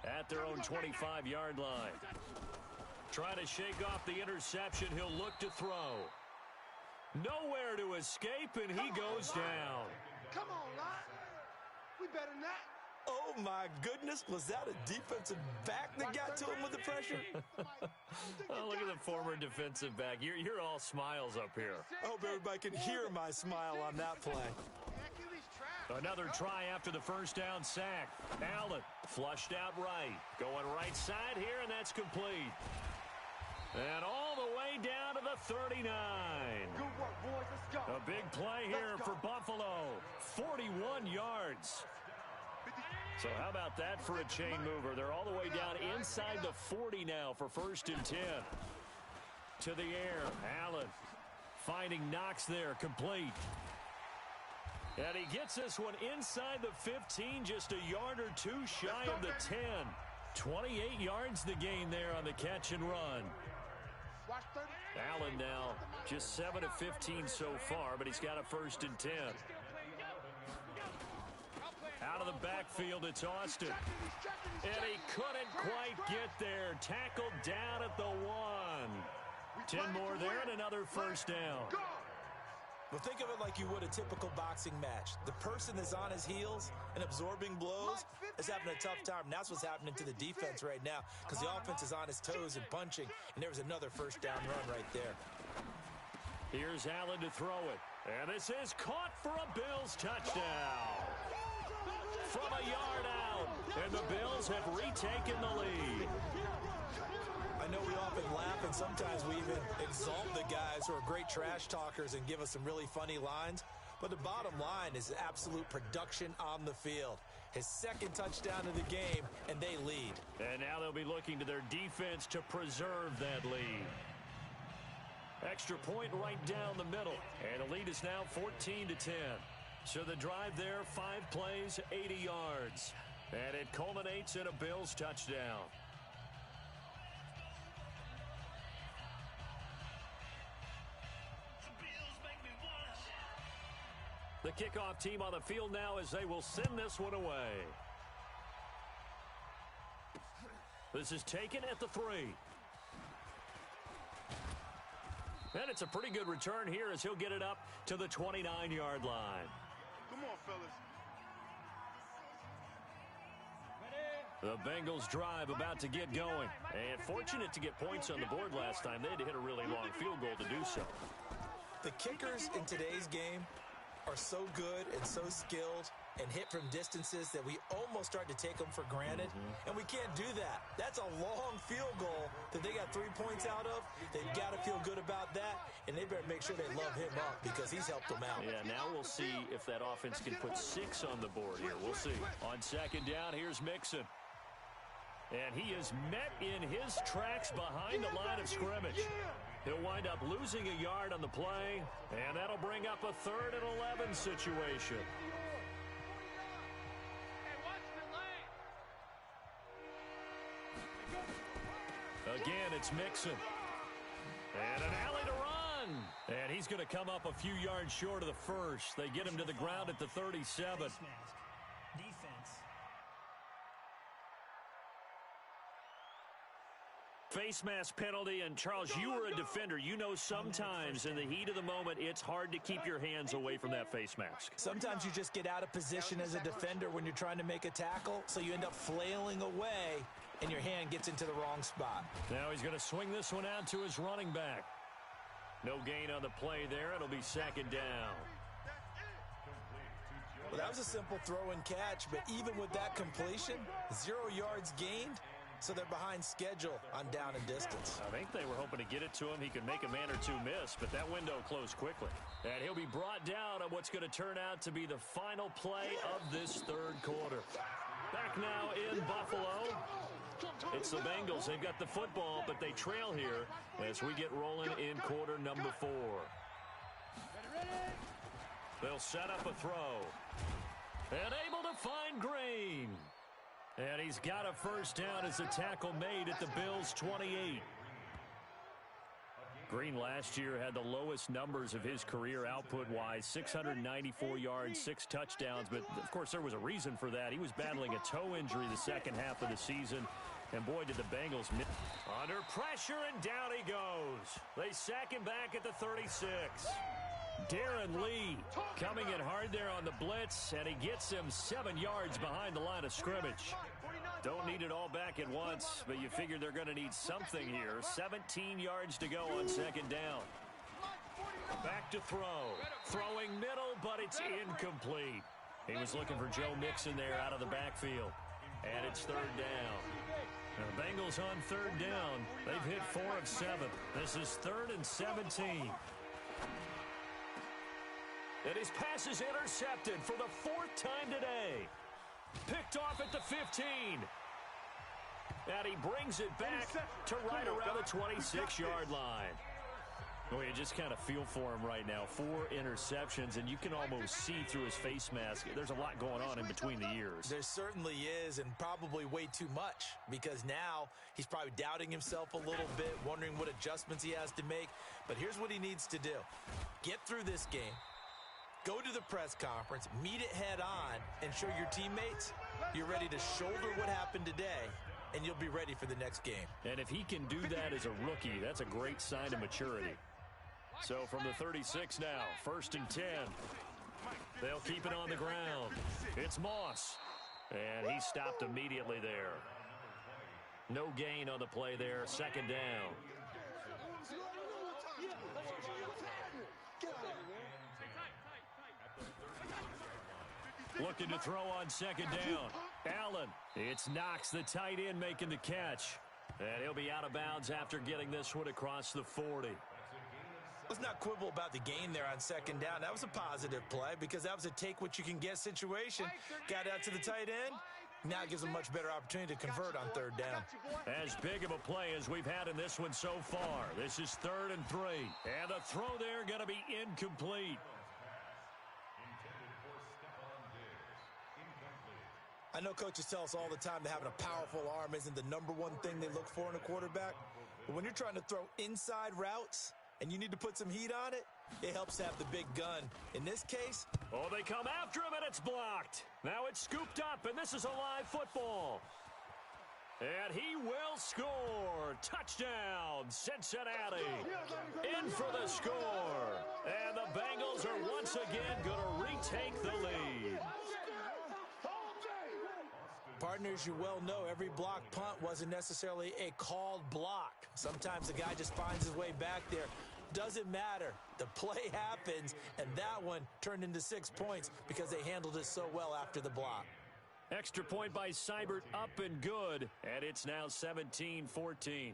at their own 25-yard line. Trying to shake off the interception. He'll look to throw. Nowhere to escape, and he goes down. Come on, Lott. We better than that. Oh, my goodness. Was that a defensive back that got to him with the pressure? Oh, look at the former defensive back. You're all smiles up here. I hope everybody can hear my smile on that play. Heck, he's trash. Another try after the first down sack. Allen flushed out right. Going right side here, and that's complete. And all the way down to the 39. Good work, boys. Let's go. A big play here for Buffalo. 41 yards. So how about that for a chain mover? They're all the way down inside the 40 now for 1st and 10. To the air. Allen finding Knox there. Complete. And he gets this one inside the 15, just a yard or two shy of the 10. 28 yards the gain there on the catch and run. Allen now just 7 of 15 so far, but he's got a 1st and 10. Out of the backfield, it's Austin. And he couldn't quite get there. Tackled down at the 1. 10 more there and another 1st down. Well, think of it like you would a typical boxing match. The person that's on his heels and absorbing blows is having a tough time. And that's what's happening to the defense right now because the offense is on his toes and punching, and there was another 1st down run right there. Here's Allen to throw it. And this is caught for a Bills touchdown. From a yard out. And the Bills have retaken the lead. I know we often laugh, and sometimes we even exalt the guys who are great trash talkers and give us some really funny lines. But the bottom line is absolute production on the field. His 2nd touchdown of the game, and they lead. And now they'll be looking to their defense to preserve that lead. Extra point right down the middle. And the lead is now 14-10. So the drive there, 5 plays, 80 yards. And it culminates in a Bills touchdown. The kickoff team on the field now as they will send this one away. This is taken at the 3. And it's a pretty good return here as he'll get it up to the 29-yard line. Come on, fellas. The Bengals drive about to get going. And fortunate to get points on the board last time. They had to hit a really long field goal to do so. The kickers in today's game are so good and so skilled and hit from distances that we almost start to take them for granted. And we can't do that. That's a long field goal that they got 3 points out of. They've got to feel good about that, and they better make sure they love him up because he's helped them out. Yeah, now we'll see if that offense can put 6 on the board here. We'll see. On 2nd down, here's Mixon. And he is met in his tracks behind the line of scrimmage. He'll wind up losing a yard on the play, and that'll bring up a 3rd and 11 situation. Again, it's Mixon. And an alley to run. And he's going to come up a few yards short of the 1st. They get him to the ground at the 37. Defense. Face mask penalty, and Charles, you were a defender. You know sometimes in the heat of the moment, it's hard to keep your hands away from that face mask. Sometimes you just get out of position as a defender when you're trying to make a tackle, so you end up flailing away, and your hand gets into the wrong spot. Now he's going to swing this one out to his running back. No gain on the play there. It'll be 2nd down. Well, that was a simple throw and catch, but even with that completion, 0 yards gained. So they're behind schedule on down and distance. I think they were hoping to get it to him. He could make a man or two miss, but that window closed quickly. And he'll be brought down on what's going to turn out to be the final play of this 3rd quarter. Back now in Buffalo. It's the Bengals. They've got the football, but they trail here as we get rolling in quarter number 4. They'll set up a throw. And able to find Green. And he's got a 1st down as a tackle made at the Bills' 28. Green last year had the lowest numbers of his career output-wise, 694 yards, 6 touchdowns. But, of course, there was a reason for that. He was battling a toe injury the second half of the season. And, boy, did the Bengals under pressure, and down he goes. They sack him back at the 36. Darren Lee coming in hard there on the blitz, and he gets him 7 yards behind the line of scrimmage. Don't need it all back at once, but you figure they're going to need something here. 17 yards to go on 2nd down. Back to throw. Throwing middle, but it's incomplete. He was looking for Joe Mixon there out of the backfield. And it's third down. Now the Bengals on third down. They've hit 4 of 7. This is 3rd and 17. And his pass is intercepted for the 4th time today. Picked off at the 15. And he brings it back to right around the 26-yard line. Well, you just kind of feel for him right now. 4 interceptions, and you can almost see through his face mask. There's a lot going on in between the ears. There certainly is, and probably way too much, because now he's probably doubting himself a little bit, wondering what adjustments he has to make. But here's what he needs to do. Get through this game, go to the press conference, meet it head on, and show your teammates you're ready to shoulder what happened today, and you'll be ready for the next game. And if he can do that as a rookie, that's a great sign of maturity. So from the 36 now, 1st and 10. They'll keep it on the ground. It's Moss. And he stopped immediately there. No gain on the play there, 2nd down. Looking to throw on 2nd down. Allen. It's Knox, the tight end, making the catch. And he'll be out of bounds after getting this one across the 40. Let's not quibble about the gain there on 2nd down. That was a positive play because that was a take-what-you-can-get situation. Got out to the tight end. Now gives a much better opportunity to convert on 3rd down. As big of a play as we've had in this one so far. This is 3rd and 3. And the throw there going to be incomplete. I know coaches tell us all the time that having a powerful arm isn't the #1 thing they look for in a quarterback. But when you're trying to throw inside routes and you need to put some heat on it, it helps to have the big gun. In this case... Oh, they come after him, and it's blocked. Now it's scooped up, and this is a live football. And he will score. Touchdown, Cincinnati. In for the score. And the Bengals are once again going to retake the lead. Partners, you well know every block punt wasn't necessarily a called block. Sometimes the guy just finds his way back there. Doesn't matter. The play happens, and that one turned into 6 points because they handled it so well after the block. Extra point by Seibert, up and good, and it's now 17-14.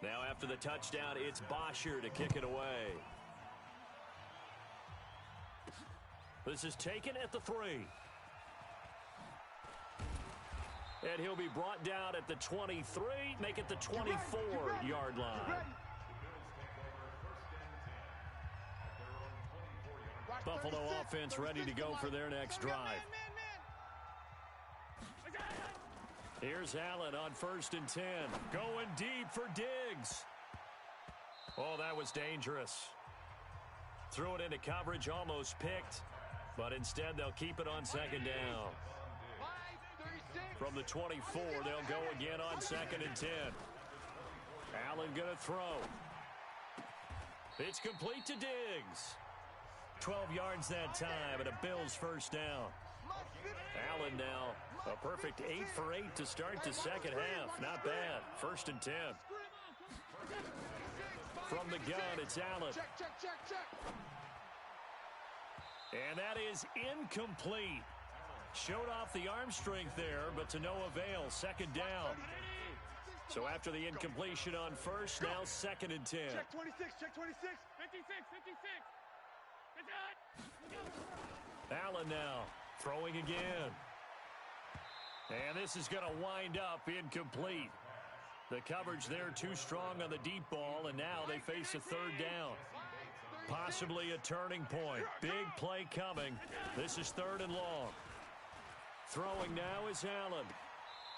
Now after the touchdown, it's Bosher to kick it away. This is taken at the 3. And he'll be brought down at the 23, make it the 24-yard line. Buffalo offense ready to go for their next drive. Here's Allen on 1st and 10. Going deep for Diggs. Oh, that was dangerous. Threw it into coverage, almost picked. But instead, they'll keep it on 2nd down. From the 24, they'll go again on 2nd and 10. Allen going to throw. It's complete to Diggs. 12 yards that time, and a Bills 1st down. Allen now a perfect 8 for 8 to start the second half. Not bad. 1st and 10. From the gun, it's Allen. And that is incomplete. Showed off the arm strength there, but to no avail. 2nd down. So after the incompletion on 1st, now 2nd and 10. Check 26, check 26. 56, 56. Allen now throwing again. And this is going to wind up incomplete. The coverage there too strong on the deep ball, and now they face a 3rd down. Possibly a turning point. Big play coming. This is 3rd and long. Throwing now is Allen.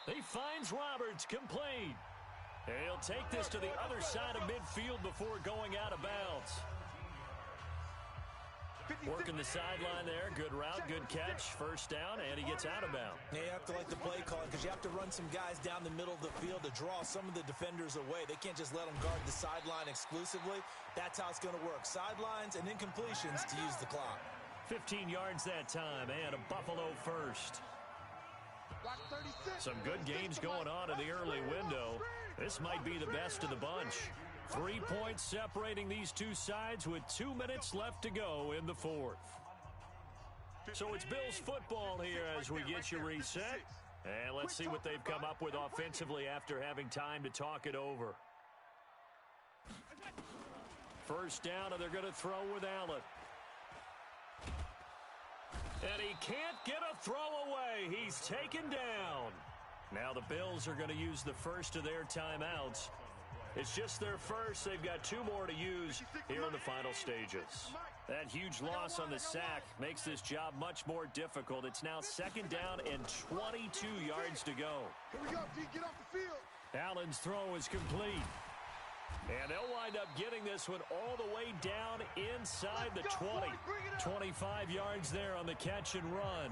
He finds Roberts, complete. And he'll take this to the other side of midfield before going out of bounds. Working the sideline there. Good route, good catch. 1st down, and he gets out of bounds. Yeah, you have to like the play calling because you have to run some guys down the middle of the field to draw some of the defenders away. They can't just let them guard the sideline exclusively. That's how it's going to work. Sidelines and incompletions to use the clock. 15 yards that time, and a Buffalo 1st. Some good games going on in the early window. This might be the best of the bunch. 3 points separating these two sides with 2 minutes left to go in the 4th. So it's Bills football here as we get you reset. And let's see what they've come up with offensively after having time to talk it over. First down, and they're going to throw with Allen. And he can't get a throw away. He's taken down. Now the Bills are going to use the first of their timeouts. It's just their first. They've got 2 more to use here in the final stages. That huge loss on the sack makes this job much more difficult. It's now second down and 22 yards to go. Here we go, D. Get off the field. Allen's throw is complete. And they'll wind up getting this one all the way down inside the 20. 25 yards there on the catch and run.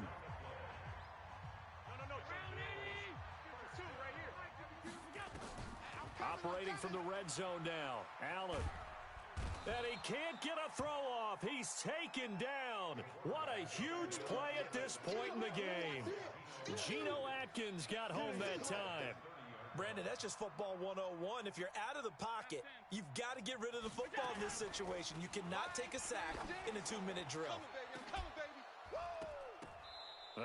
Operating from the red zone now. Allen. And he can't get a throw off. He's taken down. What a huge play at this point in the game. Geno Atkins got home that time. Brandon, that's just football 101. If you're out of the pocket, you've got to get rid of the football in this situation. You cannot take a sack in a 2-minute drill. I'm coming, baby.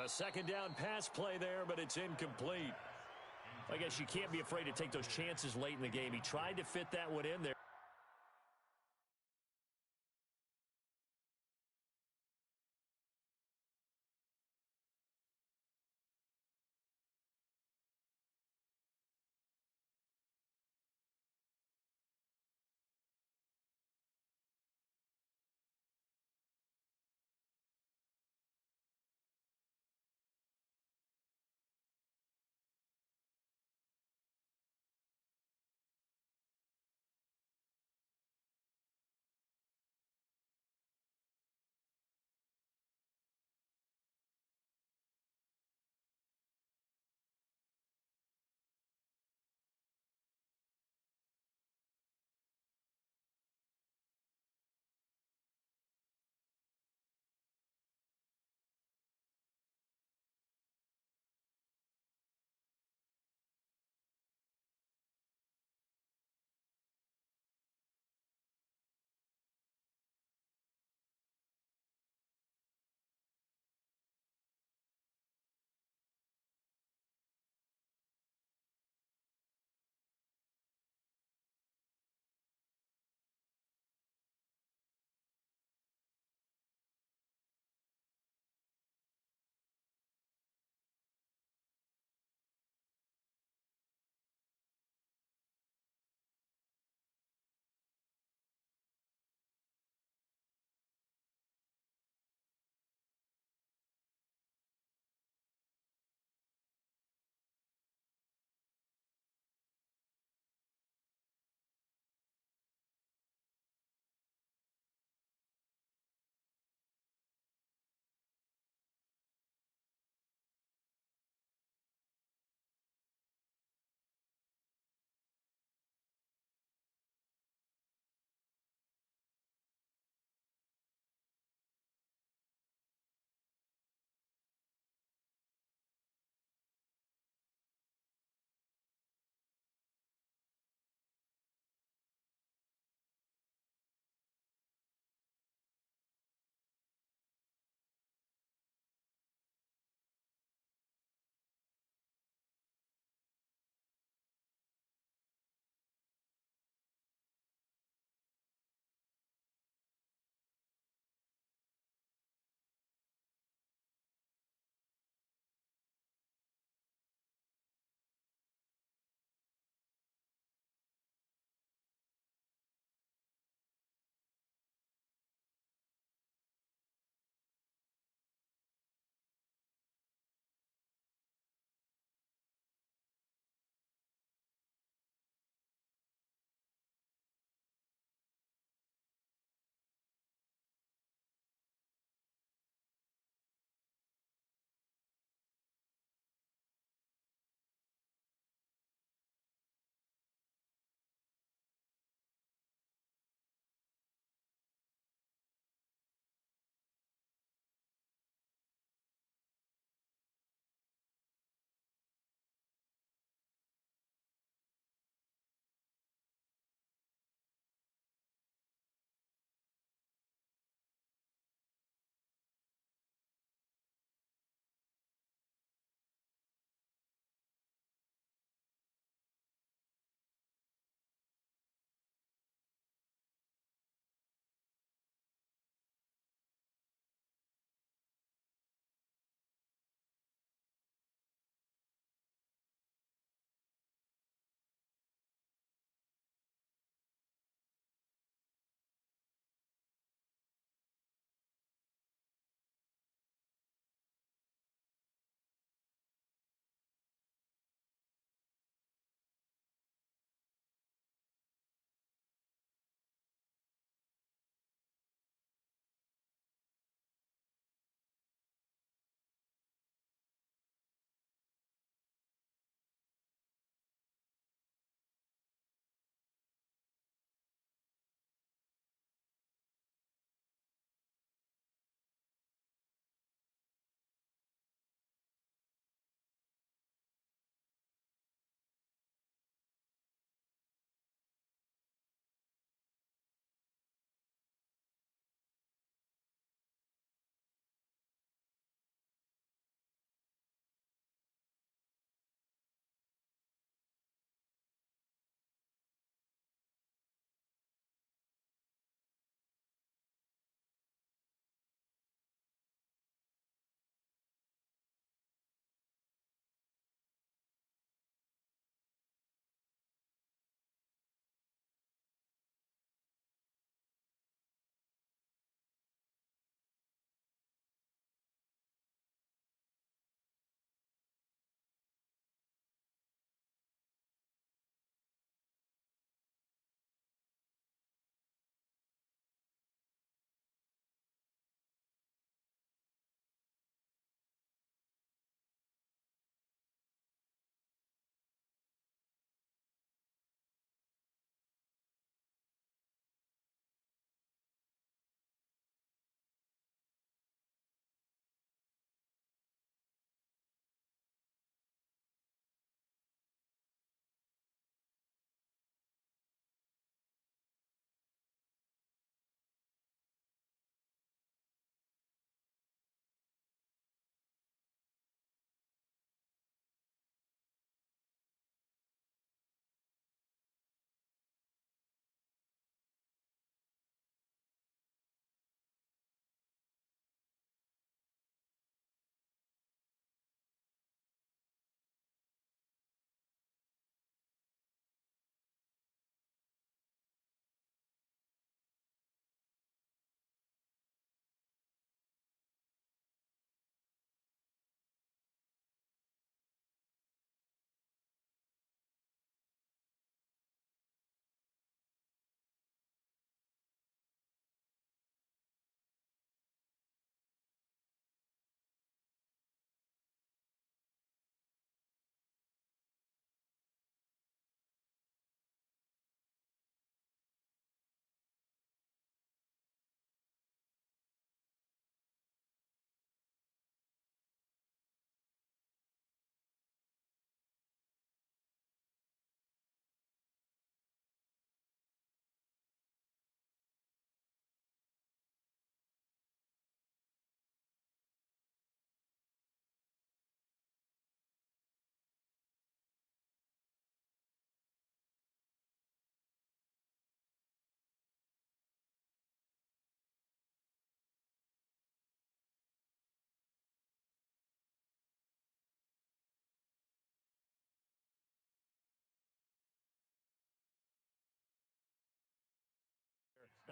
A second down pass play there, but it's incomplete. I guess you can't be afraid to take those chances late in the game. He tried to fit that one in there.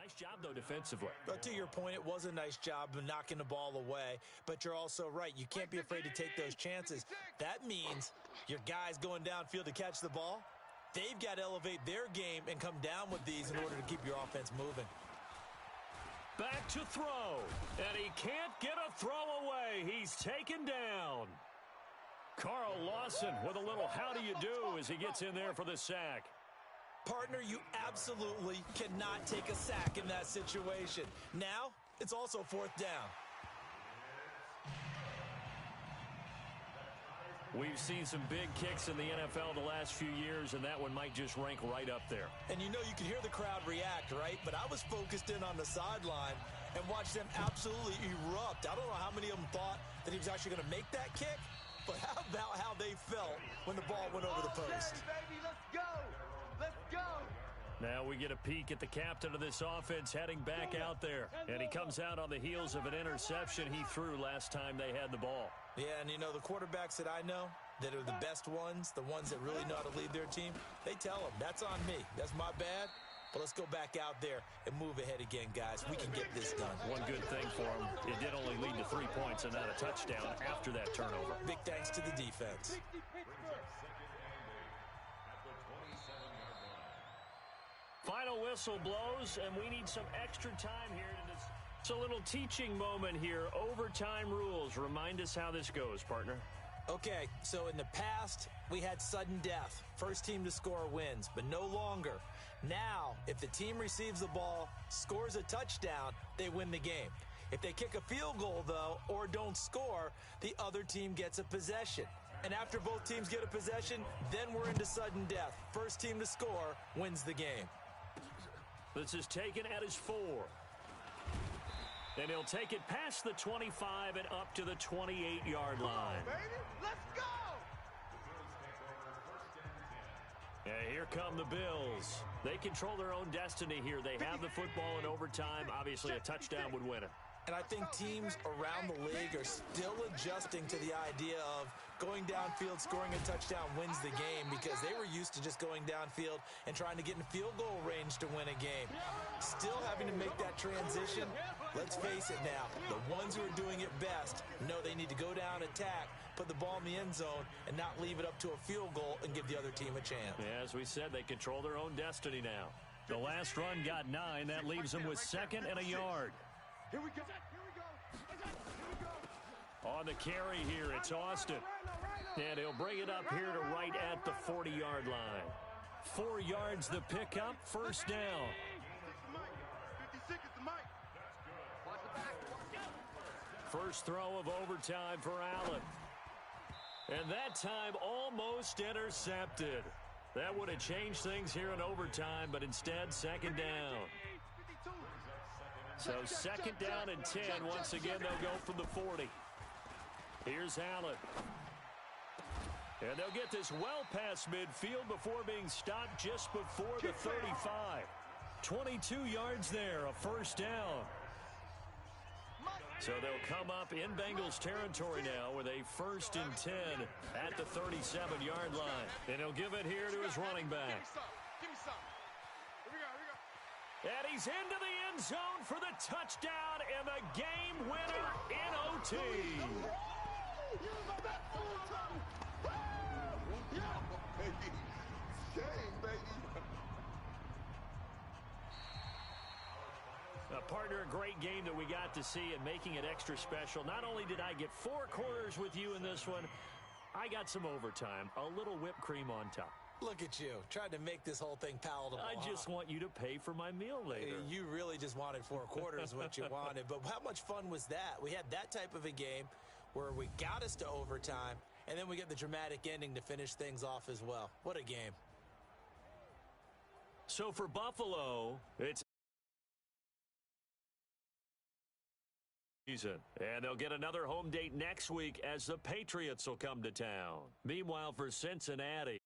Nice job, though, defensively. But to your point, it was a nice job of knocking the ball away. But you're also right. You can't be afraid to take those chances. That means your guys going downfield to catch the ball, they've got to elevate their game and come down with these in order to keep your offense moving. Back to throw. And he can't get a throw away. He's taken down. Carl Lawson with a little how do you do as he gets in there for the sack. Partner, you absolutely cannot take a sack in that situation. Now, it's also fourth down. We've seen some big kicks in the NFL the last few years, and that one might just rank right up there. And you know you can hear the crowd react, right? But I was focused in on the sideline and watched them absolutely erupt. I don't know how many of them thought that he was actually going to make that kick, but how about how they felt when the ball went over the post? Okay, baby, let's go. Let's go. Now we get a peek at the captain of this offense heading back out there. And he comes out on the heels of an interception he threw last time they had the ball. Yeah, and you know, the quarterbacks that I know that are the best ones, the ones that really know how to lead their team, they tell them, that's on me. That's my bad. But let's go back out there and move ahead again, guys. We can get this done. One good thing for him, it did only lead to 3 points and not a touchdown after that turnover. Big thanks to the defense. Final whistle blows, and we need some extra time here. It's a little teaching moment here. Overtime rules. Remind us how this goes, partner. Okay, so in the past, we had sudden death. First team to score wins, but no longer. Now, if the team receives the ball, scores a touchdown, they win the game. If they kick a field goal, though, or don't score, the other team gets a possession. And after both teams get a possession, then we're into sudden death. First team to score wins the game. This is taken at his 4. And he'll take it past the 25 and up to the 28-yard line. Baby, let's go. And here come the Bills. They control their own destiny here. They have the football in overtime. Obviously, a touchdown would win it. And I think teams around the league are still adjusting to the idea of going downfield, scoring a touchdown wins the game, because they were used to just going downfield and trying to get in field goal range to win a game. Still having to make that transition. Let's face it now, the ones who are doing it best know they need to go down, attack, put the ball in the end zone, and not leave it up to a field goal and give the other team a chance. Yeah, as we said, they control their own destiny now. The last run got 9. That leaves them with 2nd and a yard. Here we go. Here we go. Here we go. On the carry here, it's Austin. And he'll bring it up here to right at the 40-yard line. 4 yards the pickup, first down. 56 is the mic. Watch the back. First throw of overtime for Allen. And that time almost intercepted. That would have changed things here in overtime, but instead, 2nd down. So 2nd down and 10. Once again, they'll go from the 40. Here's Allen. And they'll get this well past midfield before being stopped just before the 35. 22 yards there, a first down. So they'll come up in Bengals territory now with a 1st and 10 at the 37-yard line. And he'll give it here to his running back. Give me some. Here we go. Here we go. And he's into the end zone for the touchdown and the game winner in OT. Partner, a great game that we got to see and making it extra special. Not only did I get 4 quarters with you in this one, I got some overtime, a little whipped cream on top. Look at you, trying to make this whole thing palatable. I just want you to pay for my meal later. You really just wanted 4 quarters what you wanted. But how much fun was that? We had that type of a game where we got us to overtime, and then we get the dramatic ending to finish things off as well. What a game. So for Buffalo, it's season. And they'll get another home date next week as the Patriots will come to town. Meanwhile, for Cincinnati,